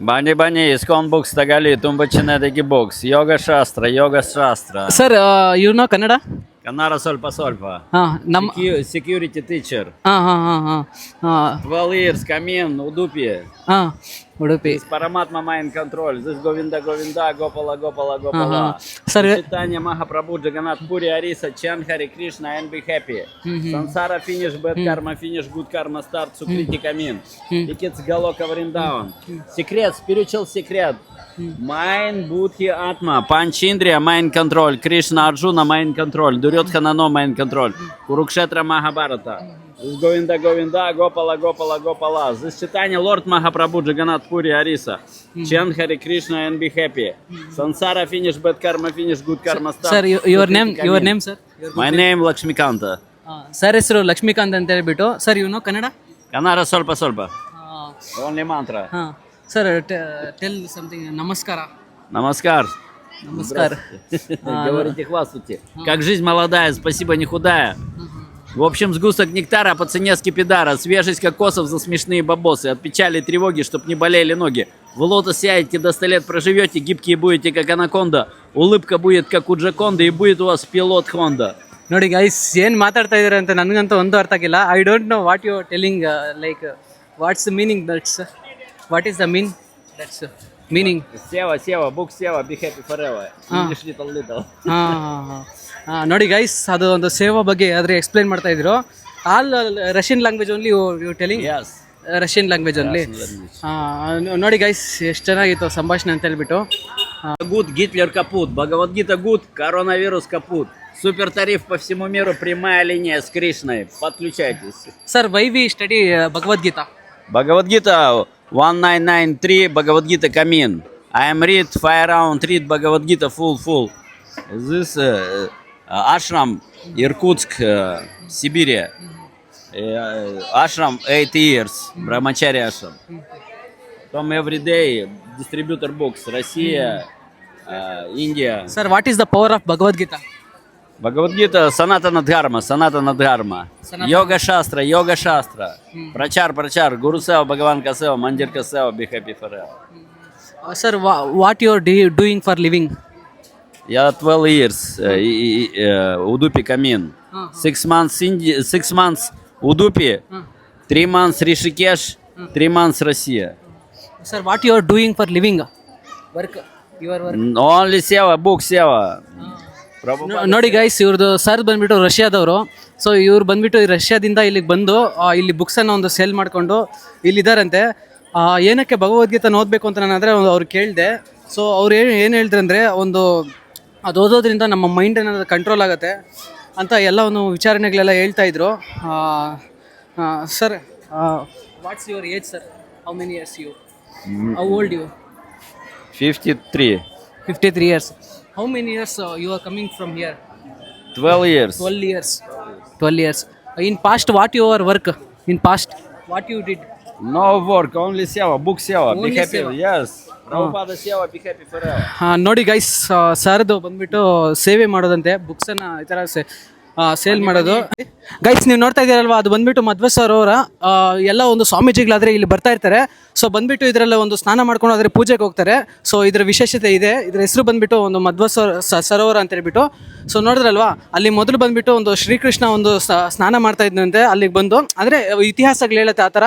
Бани бани, искон бокс тагали, тумбачинедаги бокс, йога шастра. Sir you know Kannada? Канара сольпа сольпа. ಹಾಂ ನಮ್ಮ Security teacher. ಹಾಂ ಹಾಂ ಹಾಂ ಹಾಂ ಹಾಂ 12 years, Камин, Удупи. ಹಾಂ Udupi. Здесь Параматма Mind Control, здесь Говинда, Гопала. Сэр, Читание Махапрабху, Джаганат Пури, Ариса, Чан, Хари Кришна, and be happy. Сансара finish, bad karma finish, good karma start, Сукрити Камин. Тикетс Галока Вриндаун. Секрет, spiritual secret. Mind, Будхи, Атма, Панчиндрия, Mind Control, Кришна, Арджуна, Mind Control, Дурьотханано, Mind Control, Курукшетра, Махабарата. Здесь Говинда, Гопала. Здесь читание Лорд Махапрабху, Джаганат Пури, Ариса. Чен, Хари Кришна, and be happy. Сансара finish, bad karma finish, good karma start. Sir your name sir? My name Lakshmikanta. Sir ಹೆಸರು ಲಕ್ಷ್ಮೀಕಾಂತ್ ಅಂತ ಹೇಳ್ಬಿಟ್ಟು. Sir you know Kannada? Канара ಸ್ವಲ್ಪ. Only mantra. ಹಾಂ ಸರ್ ಟೆಲ್ ಸಮಥಿಂಗ್. ನಮಸ್ಕಾರ. Намаскар. Говорите, хвастайте. Как жизнь молодая, спасибо, не худая. В общем, сгусток нектара по цене скипидара. Свежесть кокосов за смешные бабосы. От печали и тревоги, чтоб не болели ноги. В лотос сядете, до 100 лет проживете. Гибкие будете, как анаконда. Улыбка будет, как у Джаконда. И будет у вас пилот Хонда. ನೋಡಿ ಗೈಸ್ ಏನು ಮಾತಾಡ್ತಾ ಇದ್ದಾರೆ ಅಂತ ನನಗಂತೂ ಒಂದು ಅರ್ಥ ಆಗಿಲ್ಲ. I don't know what you telling, like what's the meaning, that's what is the that's meaning. Сева, book Сева, be happy forever. English little. ಹಾಂ ನೋಡಿ ಗೈಸ್, ಅದು ಒಂದು ಸೇವಾ ಬಗ್ಗೆ ಆದರೆ ಎಕ್ಸ್ಪ್ಲೈನ್ ಮಾಡ್ತಾ ಇದ್ರು. All Russian language only you telling? Yes. Russian language only. ನೋಡಿ ಗೈಸ್ ಎಷ್ಟು ಚೆನ್ನಾಗಿತ್ತು ಸಂಭಾಷಣೆ ಅಂತ ಹೇಳ್ಬಿಟ್ಟು. Гуд, Гитлер капут. Бхагавадгита гуд, коронавирус капут. Супер тариф по всему миру, прямая линия с Кришной. Подключайтесь. Sir why we study Bhagavad Gita? Бхагавадгита 1993, Бхагавадгита Камин. I am read 5 round, read Bhagavad-Gita full. This ashram, Irkutsk, Siberia. Ashram 8 years, Brahmachari ashram. From every day, distributor books, Russia, India. Sir, what is the power of Bhagavad-Gita? Bhagavad-Gita, Sanatana Dharma. Yoga Shastra. Prachar, Guru Seva, Bhagavan ka Seva, Mandir ka Seva, be happy forever. Sir, what you are doing for living? Я 12 years, Удупи Камин. 6 months Удупи, 3 months Ришикеш, 3 months Россия. Sir, what you are doing for living? Work, your work. Only Seva, book Seva. ನೋಡಿ ಗೈಸ್, ಇವ್ರದ್ದು ಸರ್ ಬಂದ್ಬಿಟ್ಟು ರಷ್ಯಾದವರು. ಸೊ ಇವ್ರು ಬಂದ್ಬಿಟ್ಟು ರಷ್ಯಾದಿಂದ ಇಲ್ಲಿಗೆ ಬಂದು ಇಲ್ಲಿ ಬುಕ್ಸನ್ನು ಒಂದು ಸೇಲ್ ಮಾಡಿಕೊಂಡು ಇಲ್ಲಿದ್ದಾರಂತೆ. ಏನಕ್ಕೆ ಭಗವದ್ಗೀತೆ ಓದಬೇಕು ಅಂತ ನಾನು ಅಂದರೆ ಅವ್ರು ಕೇಳಿದೆ. ಸೊ ಅವ್ರು ಏನು ಹೇಳ್ತಾರೆ ಅಂದರೆ, ಒಂದು ಅದು ಓದೋದ್ರಿಂದ ನಮ್ಮ ಮೈಂಡ್ ಏನಾದರೂ ಕಂಟ್ರೋಲ್ ಆಗುತ್ತೆ ಅಂತ ಎಲ್ಲ ಒಂದು ವಿಚಾರಣೆಗಳೆಲ್ಲ ಹೇಳ್ತಾ ಇದ್ರು. Sir, what's your age sir? How many years you? How old you? 53 years. How many years you are coming from here? 12 years. 12 years. In past, what your work? In past, what you did? No work, only Seva, book Seva, be Only happy. Seva. Yes. Prabhupada Seva, be happy forever. ನೋಡಿ ಗೈಸ್, ಸರ್ದು ಬಂದ್ಬಿಟ್ಟು ಸೇವೆ ಮಾಡೋದಂತೆ, ಬುಕ್ಸನ್ನು ಈ ಥರ ಸೇಲ್ ಮಾಡೋದು. ಗೈಸ್ ನೀವು ನೋಡ್ತಾ ಇದ್ದೀರಲ್ವಾ, ಅದು ಬಂದ್ಬಿಟ್ಟು ಮಧ್ವ ಸರ್ ಅವರ ಎಲ್ಲ ಒಂದು ಸ್ವಾಮೀಜಿಗಳಾದರೆ ಇಲ್ಲಿ ಬರ್ತಾ ಇರ್ತಾರೆ. ಸೊ ಬಂದ್ಬಿಟ್ಟು ಇದರಲ್ಲಿ ಒಂದು ಸ್ನಾನ ಮಾಡ್ಕೊಂಡು ಆದರೆ ಪೂಜೆಗೆ ಹೋಗ್ತಾರೆ. ಸೊ ಇದರ ವಿಶೇಷತೆ ಇದೆ. ಇದರ ಹೆಸರು ಬಂದ್ಬಿಟ್ಟು ಒಂದು ಮಧ್ವ ಸರೋವರ ಅಂತ ಹೇಳ್ಬಿಟ್ಟು. ಸೊ ನೋಡಿದ್ರಲ್ವಾ, ಅಲ್ಲಿ ಮೊದಲು ಬಂದ್ಬಿಟ್ಟು ಒಂದು ಶ್ರೀಕೃಷ್ಣ ಒಂದು ಸ್ನಾನ ಮಾಡ್ತಾ ಇದ್ದಂತೆ ಅಲ್ಲಿಗೆ ಬಂದು, ಅಂದರೆ ಇತಿಹಾಸಗಳು ಹೇಳುತ್ತೆ ಆ ಥರ.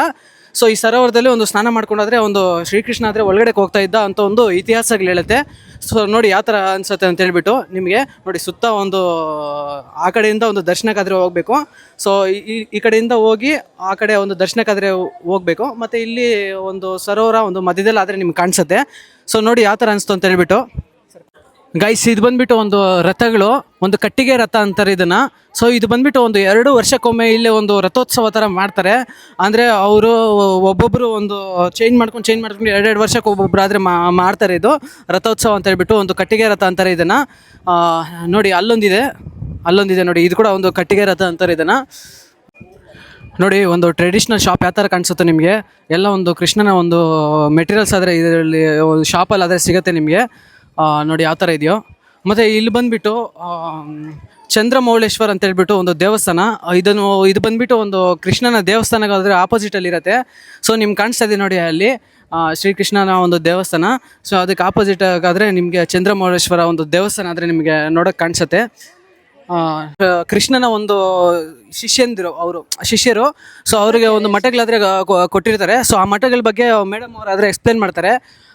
ಸೊ ಈ ಸರೋವರದಲ್ಲಿ ಒಂದು ಸ್ನಾನ ಮಾಡ್ಕೊಂಡಾದ್ರೆ ಒಂದು ಶ್ರೀಕೃಷ್ಣ ಆದರೆ ಒಳಗಡೆ ಹೋಗ್ತಾ ಇದ್ದ ಅಂತ ಒಂದು ಇತಿಹಾಸಗಳು ಹೇಳುತ್ತೆ. ಸೊ ನೋಡಿ ಯಾವ ಥರ ಅನಿಸುತ್ತೆ ಅಂತ ಹೇಳ್ಬಿಟ್ಟು ನಿಮಗೆ. ನೋಡಿ ಸುತ್ತ ಒಂದು ಆ ಕಡೆಯಿಂದ ಒಂದು ದರ್ಶನಕ್ಕಾದರೆ ಹೋಗಬೇಕು. ಸೊ ಈ ಕಡೆಯಿಂದ ಹೋಗಿ ಆ ಕಡೆ ಒಂದು ದರ್ಶನಕ್ಕಾದರೆ ಹೋಗಬೇಕು. ಮತ್ತು ಇಲ್ಲಿ ಒಂದು ಸರೋವರ ಒಂದು ಮಧ್ಯದಲ್ಲಿ ಆದರೆ ನಿಮ್ಗೆ ಕಾಣಿಸುತ್ತೆ. ಸೊ ನೋಡಿ ಯಾವ ಥರ ಅನಿಸ್ತು ಅಂತ ಹೇಳ್ಬಿಟ್ಟು. ಗೈಸ್, ಇದು ಬಂದ್ಬಿಟ್ಟು ಒಂದು ರಥಗಳು, ಒಂದು ಕಟ್ಟಿಗೆ ರಥ ಅಂತಾರೆ ಇದನ್ನು. ಸೊ ಇದು ಬಂದ್ಬಿಟ್ಟು ಒಂದು 2 ವರ್ಷಕ್ಕೊಮ್ಮೆ ಇಲ್ಲಿ ಒಂದು ರಥೋತ್ಸವ ಥರ ಮಾಡ್ತಾರೆ. ಅಂದರೆ ಅವರು ಒಬ್ಬೊಬ್ಬರು ಒಂದು ಚೇಂಜ್ ಮಾಡ್ಕೊಂಡು 2 ವರ್ಷಕ್ಕೆ ಒಬ್ಬೊಬ್ಬರು ಆದರೆ ಮಾಡ್ತಾರೆ. ಇದು ರಥೋತ್ಸವ ಅಂತ ಹೇಳ್ಬಿಟ್ಟು ಒಂದು ಕಟ್ಟಿಗೆ ರಥ ಅಂತಾರೆ ಇದನ್ನು. ನೋಡಿ ಅಲ್ಲೊಂದಿದೆ ನೋಡಿ, ಇದು ಕೂಡ ಒಂದು ಕಟ್ಟಿಗೆ ರಥ ಅಂತಾರೆ ಇದನ್ನು. ನೋಡಿ ಒಂದು ಟ್ರೆಡಿಷ್ನಲ್ ಶಾಪ್ ಯಾವ ಥರ ಕಾಣಿಸುತ್ತೆ ನಿಮಗೆ. ಎಲ್ಲ ಒಂದು ಕೃಷ್ಣನ ಒಂದು ಮೆಟೀರಿಯಲ್ಸ್ ಆದರೆ ಇದರಲ್ಲಿ ಶಾಪಲ್ಲಿ ಆದರೆ ಸಿಗುತ್ತೆ ನಿಮಗೆ. ನೋಡಿ ಯಾವ ಥರ ಇದೆಯೋ. ಮತ್ತು ಇಲ್ಲಿ ಬಂದುಬಿಟ್ಟು ಚಂದ್ರಮೌಳೇಶ್ವರ್ ಅಂತ ಹೇಳ್ಬಿಟ್ಟು ಒಂದು ದೇವಸ್ಥಾನ. ಇದು ಬಂದುಬಿಟ್ಟು ಒಂದು ಕೃಷ್ಣನ ದೇವಸ್ಥಾನಗಾದರೆ ಆಪೋಸಿಟಲ್ಲಿ ಇರುತ್ತೆ. ಸೊ ನಿಮ್ಗೆ ಕಾಣಿಸ್ತಾ ಇದೆ ನೋಡಿ ಅಲ್ಲಿ ಶ್ರೀಕೃಷ್ಣನ ಒಂದು ದೇವಸ್ಥಾನ. ಸೊ ಅದಕ್ಕೆ ಆಪೋಸಿಟ್ ಆದರೆ ನಿಮಗೆ ಚಂದ್ರಮೌಳೇಶ್ವರ ಒಂದು ದೇವಸ್ಥಾನ ಆದರೆ ನಿಮಗೆ ನೋಡೋಕ್ಕೆ ಕಾಣಿಸುತ್ತೆ. ಕೃಷ್ಣನ ಒಂದು ಶಿಷ್ಯರು. ಸೊ ಅವರಿಗೆ ಒಂದು ಮಠಗಳಾದರೆ ಕೊಟ್ಟಿರ್ತಾರೆ. ಸೊ ಆ ಮಠಗಳ ಬಗ್ಗೆ ಮೇಡಮ್ ಅವರು ಆದರೆ ಎಕ್ಸ್ಪ್ಲೇನ್ ಮಾಡ್ತಾರೆ.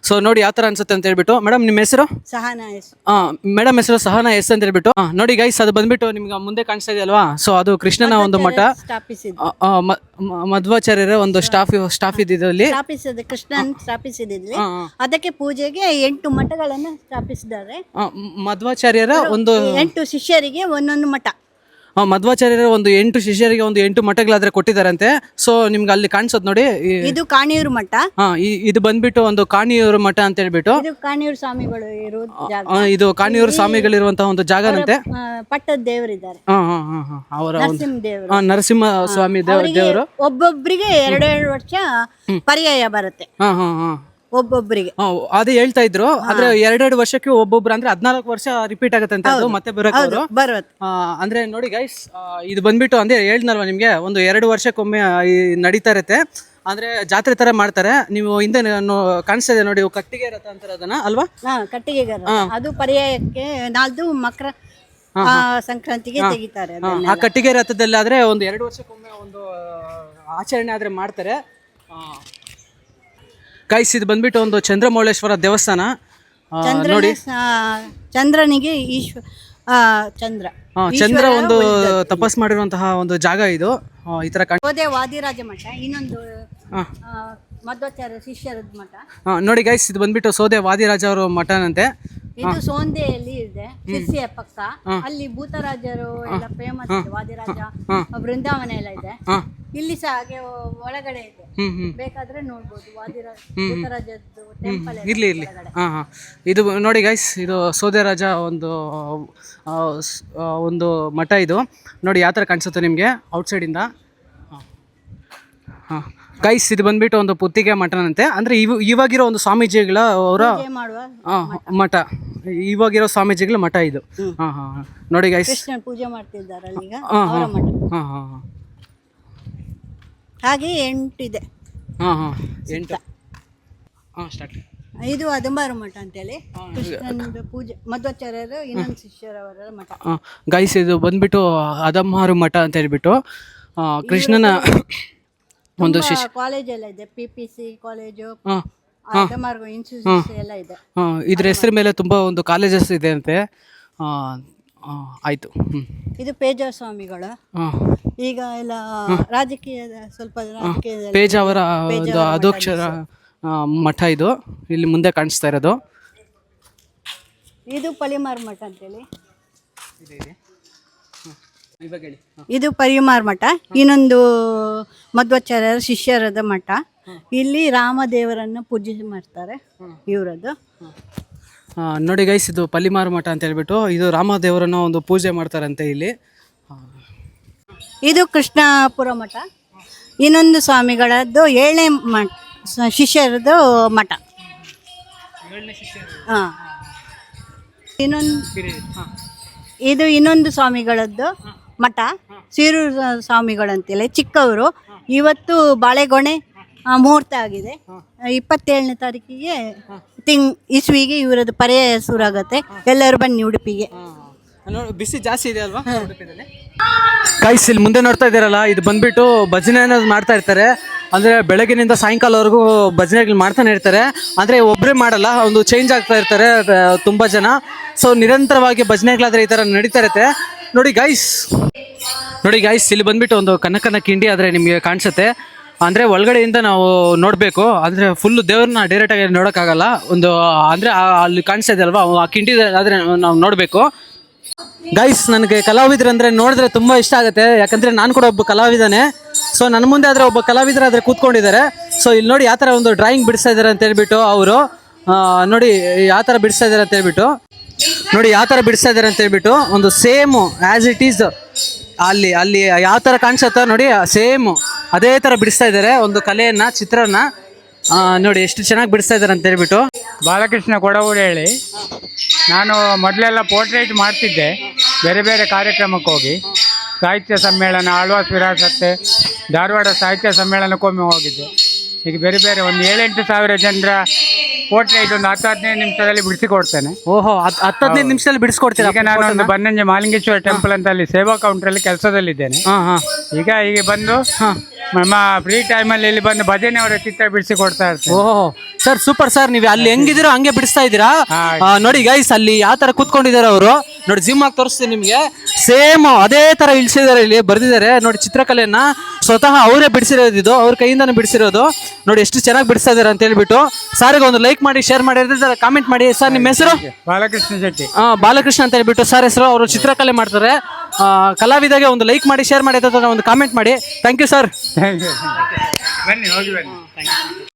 ಸೊ ನೋಡಿ ಯಾವ ಥರ ಅನ್ಸುತ್ತೆ ಅಂತ ಹೇಳ್ಬಿಟ್ಟು. ಮೇಡಮ್ ನಿಮ್ಮ ಹೆಸರು? ಸಹನಾ ಎಸ್. ಮೇಡಮ್ ಹೆಸರು ಸಹನಾ ಎಸ್ ಅಂತ ಹೇಳ್ಬಿಟ್ಟು. ನೋಡಿ ಗೈಸ್ ಅದು ಬಂದ್ಬಿಟ್ಟು ನಿಮ್ಗೆ ಮುಂದೆ ಕಾಣಿಸ್ತಾ ಇದೆಯಲ್ವಾ. ಸೊ ಅದು ಕೃಷ್ಣನ ಒಂದು ಮಠ. ಮಧ್ವಾಚಾರ್ಯರ ಒಂದು ಸ್ಟಾಫ್ ಇದರಲ್ಲಿ ಕೃಷ್ಣನ್ ಸ್ಥಾಪಿಸಿದ್ವಿ. ಅದಕ್ಕೆ ಪೂಜೆಗೆ 8 ಮಠಗಳನ್ನು ಸ್ಥಾಪಿಸಿದ್ದಾರೆ. ಮಧ್ವಾಚಾರ್ಯರ ಒಂದು 8 ಶಿಷ್ಯರಿಗೆ ಒಂದೊಂದು ಮಠ. ಮಧ್ವಾಚಾರ್ಯರ ಒಂದು 8 ಶಿಷ್ಯರಿಗೆ ಒಂದು 8 ಮಠಗಳಾದ್ರೆ ಕೊಟ್ಟಿದ್ದಾರಂತೆ. ಸೊ ನಿಮ್ಗೆ ಅಲ್ಲಿ ಕಾಣಿಸೋದು ನೋಡಿ, ಇದು ಕಾಣಿಯೂರು ಮಠ. ಇದು ಬಂದ್ಬಿಟ್ಟು ಒಂದು ಕಾಣಿಯೂರು ಮಠ ಅಂತ ಹೇಳ್ಬಿಟ್ಟು. ಇದು ಕಾಣಿಯೂರು ಸ್ವಾಮಿಗಳು ಇರೋ ಜಾಗ. ಇದು ಕಾಣಿಯೂರು ಸ್ವಾಮಿಗಳಿರುವಂತಹ ಒಂದು ಜಾಗನಂತೆ. ಪಟ್ಟದ ದೇವರಿದ್ದಾರೆ. ಅವರ ನರಸಿಂಹ ದೇವರು. ನರಸಿಂಹ ಸ್ವಾಮಿ ದೇವರು. ಒಬ್ಬೊಬ್ಬರಿಗೆ 2 ವರ್ಷ ಪರ್ಯಾಯ ಬರುತ್ತೆ. ಒಬ್ಬೊಬ್ಬರಿಗೆ ಅದೇ ಹೇಳ್ತಾ ಇದ್ರು. ಆದ್ರೆ 2 ವರ್ಷಕ್ಕೆ ಒಬ್ಬೊಬ್ರು ಅಂದ್ರೆ 14 ವರ್ಷ ರಿಪೀಟ್ ಆಗತ್ತಂತೆ ಅದು ಮತ್ತೆ ಬರುತ್ತೆ. ಅಂದ್ರೆ ನೋಡಿ ಗೈಸ್, ಇದು ಬಂದ್ಬಿಟ್ಟು ಅಂದ್ರೆ ಹೇಳ್ನಲ್ವಾ ನಿಮ್ಗೆ, ಒಂದು 2 ವರ್ಷಕ್ಕೊಮ್ಮೆ ನಡೀತಾ ಇರುತ್ತೆ. ಅಂದ್ರೆ ಜಾತ್ರೆ ತರ ಮಾಡ್ತಾರೆ. ನೀವು ಹಿಂದೆ ಕಾಣಿಸ್ತಾ ಇದೆ ನೋಡಿ, ಕಟ್ಟಿಗೆ ರಥ ಅಂತಾರೆ ಅದನ್ನ ಅಲ್ವಾ? ಕಟ್ಟಿಗೆ ಅದು ಪರ್ಯಾಯಕ್ಕೆ ನಾಲ್ದು ಮಕರ ಸಂಕ್ರಾಂತಿಗೆ ತೆಗಿತಾರೆ. ಆ ಕಟ್ಟಿಗೆ ರಥದಲ್ಲಿ ಆದ್ರೆ ಒಂದು 2 ವರ್ಷಕ್ಕೊಮ್ಮೆ ಒಂದು ಆಚರಣೆ ಆದ್ರೆ ಮಾಡ್ತಾರೆ. ಗೈಸ್ ಇದು ಬಂದ್ಬಿಟ್ಟು ಒಂದು ಚಂದ್ರಮೌಳೇಶ್ವರ ದೇವಸ್ಥಾನ. ನೋಡಿ ಚಂದ್ರನಿಗೆ ಚಂದ್ರ ಒಂದು ತಪಸ್ ಮಾಡಿರುವಂತಹ ಒಂದು ಜಾಗ ಇದು. ಈ ತರ ಸೋದೆ ವಾದಿರಾಜ ಮಠ. ಇನ್ನೊಂದು ಮಧ್ವಾಚಾರ್ಯ ಶಿಷ್ಯರದ ಮಠ. ನೋಡಿ ಗೈಸ್ ಇದು ಬಂದ್ಬಿಟ್ಟು ಸೋದೆ ವಾದಿರಾಜ ಅವರ ಮಠನಂತೆ. ಇದು ಸೋಂದೆಯಲ್ಲಿ ಇದೆ, ಶಿರ್ಸಿಯ ಪಕ್ಕ. ಅಲ್ಲಿ ಭೂತರಾಜರು ಎಲ್ಲ ಫೇಮಸ್. ವಾದಿರಾಜ ಬೃಂದಾವನ ಎಲ್ಲ ಇದೆ. ಇಲ್ಲಿ ಸಹ ಹಾಗೆ ಒಳಗಡೆ ಇದೆ, ಬೇಕಾದ್ರೆ ನೋಡ್ಬೋದು. ಭೂತರಾಜದ್ದು ಟೆಂಪಲ್ ಇರ್ಲಿ. ಇದು ನೋಡಿ ಗೈಸ್, ಇದು ಸೋದೆರಾಜ ಒಂದು ಮಠ. ಇದು ನೋಡಿ ಯಾವ ಥರ ಕಾಣಿಸುತ್ತೆ ನಿಮಗೆ ಔಟ್ಸೈಡಿಂದ. ಗೈಸ್ ಇದು ಬಂದ್ಬಿಟ್ಟು ಒಂದು ಪುತ್ತಿಗೆ ಮಠನಂತೆ. ಅಂದರೆ ಇವಾಗಿರೋ ಒಂದು ಸ್ವಾಮೀಜಿಗಳ ಅವರ ಮಠ, ಇವಾಗಿರೋ ಸ್ವಾಮೀಜಿಗಳ ಮಠ ಇದು. ನೋಡಿ ಗೈಸ್ ಪೂಜೆ ಮಾಡ್ತಿದ್ದಾರೆ ಈಗ. ಹಾಗೆ 8 ಇದೆ. 8 ಸ್ಟಾರ್ಟ್. ಇದು ಅದಂಬಾರು ಮಠ ಅಂತೇಳಿ ಕೃಷ್ಣನ ಪೂಜೆ. ಮಧ್ವಾಚಾರ್ಯರು ಇನ್ನೊಂದು ಶಿಷ್ಯರವರ ಮಠ. ಗೈಸ್ ಇದು ಬಂದ್ಬಿಟ್ಟು ಅದಮ್ಮಾರು ಮಠ ಅಂತ ಹೇಳ್ಬಿಟ್ಟು ಕೃಷ್ಣನ ಒಂದು ಕಾಲೇಜ್ ಎಲ್ಲ ಇದೆ. PPC ಕಾಲೇಜು, ಅದಮ್ಮಾರು ಇನ್ಸ್ಟಿಟ್ಯೂಟ್ ಎಲ್ಲ ಇದೆ. ಇದ್ರ ಹೆಸರು ಮೇಲೆ ತುಂಬಾ ಒಂದು ಕಾಲೇಜಸ್ ಇದೆ ಅಂತೆ. ಆಯ್ತು. ಇದು ಪೇಜ ಸ್ವಾಮಿಗಳು. ಈಗ ಎಲ್ಲ ರಾಜಕೀಯದ ಸ್ವಲ್ಪ ರಾಜಕೀಯದಲ್ಲಿ ಪೇಜ ಅವರ ಒಂದು ಅಧೋಕ್ಷರ ಮಠ ಇದು ಇಲ್ಲಿ ಮುಂದೆ ಕಾಣಿಸ್ತಾ ಇರೋದು. ಇದು ಪಲಿಮಾರ್ ಮಠ ಅಂತೇಳಿ. ಇದು ಪರಿಮಾರ್ ಮಠ. ಇನ್ನೊಂದು ಮಧ್ವಾಚಾರ್ಯರ ಶಿಷ್ಯರದ ಮಠ. ಇಲ್ಲಿ ರಾಮದೇವರನ್ನು ಪೂಜೆ ಮಾಡ್ತಾರೆ ಇವರದ್ದು. ನೋಡಿ ಗೈಸ್ ಇದು ಪಲಿಮಾರು ಮಠ ಅಂತ ಹೇಳ್ಬಿಟ್ಟು ಇದು ರಾಮದೇವರನ್ನು ಒಂದು ಪೂಜೆ ಮಾಡ್ತಾರಂತೆ ಇಲ್ಲಿ. ಇದು ಕೃಷ್ಣಾಪುರ ಮಠ. ಇನ್ನೊಂದು ಸ್ವಾಮಿಗಳದ್ದು 7ನೇ ಮಠ, ಶಿಷ್ಯರದ್ದು ಮಠ. ಇದು ಇನ್ನೊಂದು ಸ್ವಾಮಿಗಳದ್ದು ಮಠ, ಸೀರೂರು ಸ್ವಾಮಿಗಳಂತೇಳಿ ಚಿಕ್ಕವರು. ಇವತ್ತು ಬಾಳೆಗೊನೆ ಮುಹೂರ್ತ ಆಗಿದೆ. 27ನೇ ತಾರೀಕಿಗೆ ಇಸ್ವಿಗೆ ಇವರದ್ದು ಪರ್ಯಾಯ ಶುರುವಾಗತ್ತೆ. ಎಲ್ಲರೂ ಬನ್ನಿ ಉಡುಪಿಗೆ. ಬಿಸಿ ಜಾಸ್ತಿ ಇದೆ ಅಲ್ವಾ ಗೈಸ್? ಇಲ್ಲಿ ಮುಂದೆ ನೋಡ್ತಾ ಇದ್ದೀರಲ್ಲ, ಇದು ಬಂದ್ಬಿಟ್ಟು ಭಜನೆ ಅನ್ನೋದು ಮಾಡ್ತಾ ಇರ್ತಾರೆ. ಅಂದರೆ ಬೆಳಗಿನಿಂದ ಸಾಯಂಕಾಲವರೆಗೂ ಭಜನೆಗಳು ಮಾಡ್ತಾನೆ ಇರ್ತಾರೆ. ಅಂದರೆ ಒಬ್ಬರೇ ಮಾಡಲ್ಲ, ಒಂದು ಚೇಂಜ್ ಆಗ್ತಾ ಇರ್ತಾರೆ ತುಂಬ ಜನ. ಸೊ ನಿರಂತರವಾಗಿ ಭಜನೆಗಳಾದರೆ ಈ ಥರ ನಡೀತಾ ಇರುತ್ತೆ. ನೋಡಿ ಗೈಸ್ ಇಲ್ಲಿ ಬಂದ್ಬಿಟ್ಟು ಒಂದು ಕನಕನ ಕಿಂಡಿ ಆದರೆ ನಿಮಗೆ ಕಾಣಿಸುತ್ತೆ. ಅಂದರೆ ಒಳಗಡೆಯಿಂದ ನಾವು ನೋಡಬೇಕು. ಅಂದರೆ ಫುಲ್ಲು ದೇವ್ರನ್ನ ಡೈರೆಕ್ಟಾಗಿ ನೋಡೋಕ್ಕಾಗಲ್ಲ. ಒಂದು ಅಂದರೆ ಅಲ್ಲಿ ಕಾಣಿಸ್ತಾ ಇದೆ ಅಲ್ವಾ, ಆ ಕಿಂಡಿ ಆದರೆ ನಾವು ನೋಡಬೇಕು. ಗೈಸ್ ನನಗೆ ಕಲಾವಿದರಂದರೆ ನೋಡಿದ್ರೆ ತುಂಬ ಇಷ್ಟ ಆಗುತ್ತೆ. ಯಾಕಂದರೆ ನಾನು ಕೂಡ ಒಬ್ಬ ಕಲಾವಿದನೇ. ಸೊ ನನ್ನ ಮುಂದೆ ಆದರೆ ಒಬ್ಬ ಕಲಾವಿದರಾದರೆ ಕೂತ್ಕೊಂಡಿದ್ದಾರೆ. ಸೊ ಇಲ್ಲಿ ನೋಡಿ ಯಾವ ಥರ ಒಂದು ಡ್ರಾಯಿಂಗ್ ಬಿಡಿಸ್ತಾ ಇದ್ದಾರೆ ಅಂತ ಹೇಳ್ಬಿಟ್ಟು ಅವರು. ನೋಡಿ ಯಾವ ಥರ ಬಿಡಿಸ್ತಾ ಇದ್ದಾರೆ ಅಂತ ಹೇಳ್ಬಿಟ್ಟು. ಒಂದು ಸೇಮು ಆ್ಯಸ್ ಇಟ್ ಈಸ್ ಅಲ್ಲಿ ಯಾವ ಥರ ಕಾಣಿಸುತ್ತೋ ನೋಡಿ, ಸೇಮು ಅದೇ ಥರ ಬಿಡಿಸ್ತಾ ಇದ್ದಾರೆ ಒಂದು ಕಲೆಯನ್ನು, ಚಿತ್ರನ. ನೋಡಿ ಎಷ್ಟು ಚೆನ್ನಾಗಿ ಬಿಡಿಸ್ತಾ ಇದ್ದಾರೆ ಅಂತ ಹೇಳ್ಬಿಟ್ಟು. ಬಾಲಕೃಷ್ಣ ಕೊಡವೂರು ಹೇಳಿ. ನಾನು ಮೊದಲೆಲ್ಲ ಪೋರ್ಟ್ರೇಟ್ ಮಾಡ್ತಿದ್ದೆ, ಬೇರೆ ಬೇರೆ ಕಾರ್ಯಕ್ರಮಕ್ಕೆ ಹೋಗಿ. ಸಾಹಿತ್ಯ ಸಮ್ಮೇಳನ, ಆಳ್ವಾಸ್ ವಿರಾಸತ್ತೆ, ಧಾರವಾಡ ಸಾಹಿತ್ಯ ಸಮ್ಮೇಳನಕ್ಕೊಮ್ಮೆ ಹೋಗಿದ್ದೆ. ಈಗ ಬೇರೆ ಬೇರೆ ಒಂದು 7-8 ಸಾವಿರ ಜನರ ಪೋರ್ಟ್ರೇಟ್ ಒಂದು 10-15 ನಿಮಿಷದಲ್ಲಿ ಬಿಡಿಸಿಕೊಡ್ತೇನೆ. ಓಹೋ, 10-15 ನಿಮಿಷದಲ್ಲಿ ಬಿಡಿಸ್ಕೊಡ್ತೀರಾ? ಈಗ ನಾನು ಒಂದು ಬನ್ನಂಜೆ ಮಾಲಿಂಗೇಶ್ವರ ಟೆಂಪಲ್ ಅಂತ ಅಲ್ಲಿ ಸೇವಾ ಕೌಂಟ್ರಲ್ಲಿ ಕೆಲಸದಲ್ಲಿದ್ದೇನೆ. ಈಗ ಬಂದು ನಮ್ಮ ಫ್ರೀ ಟೈಮಲ್ಲಿ ಇಲ್ಲಿ ಬಂದು ಭಜನೆ ಅವರ ಚಿತ್ರ ಬಿಡಿಸಿ ಕೊಡ್ತಾ ಇರ್ತೇನೆ. ಓಹೋ ಸರ್, ಸೂಪರ್ ಸರ್. ನೀವು ಅಲ್ಲಿ ಹೆಂಗಿದ್ದೀರೋ ಹಂಗೆ ಬಿಡಿಸ್ತಾ ಇದ್ದೀರಾ. ನೋಡಿ ಗೈಸ್, ಅಲ್ಲಿ ಯಾವ ತರ ಕೂತ್ಕೊಂಡಿದ್ದಾರೆ ಅವರು ನೋಡಿ. ಜಿಮ್ ಆಗಿ ತೋರಿಸ್ತೀನಿ ನಿಮ್ಗೆ. ಸೇಮ್ ಅದೇ ತರ ಇಳಿಸಿದ್ದಾರೆ, ಇಲ್ಲಿ ಬರ್ದಿದ್ದಾರೆ ನೋಡಿ. ಚಿತ್ರಕಲೆಯನ್ನ ಸ್ವತಃ ಅವರೇ ಬಿಡಿಸಿರೋದು, ಇದು ಅವ್ರ ಕೈಯಿಂದಾನೆ ಬಿಡಿಸಿರೋದು. ನೋಡಿ ಎಷ್ಟು ಚೆನ್ನಾಗಿ ಬಿಡಿಸ್ತಾ ಇದ್ದಾರೆ ಅಂತ ಹೇಳ್ಬಿಟ್ಟು. ಸಾರಿಗೆ ಒಂದು ಲೈಕ್ ಮಾಡಿ, ಶೇರ್ ಮಾಡಿ, ಕಾಮೆಂಟ್ ಮಾಡಿ. ಸರ್ ನಿಮ್ಮ ಹೆಸರು? ಬಾಲಕೃಷ್ಣ ಶೆಟ್ಟಿ. ಬಾಲಕೃಷ್ಣ ಅಂತ ಹೇಳ್ಬಿಟ್ಟು ಸರ್ ಹೆಸರು. ಅವರು ಚಿತ್ರಕಲೆ ಮಾಡ್ತಾರೆ. ಕಲಾವಿದಗೆ ಒಂದು ಲೈಕ್ ಮಾಡಿ, ಶೇರ್ ಮಾಡಿ, ಒಂದು ಕಾಮೆಂಟ್ ಮಾಡಿ. Thank you sir. ಬನ್ನಿ, ಹೋಗಿ ಬನ್ನಿ.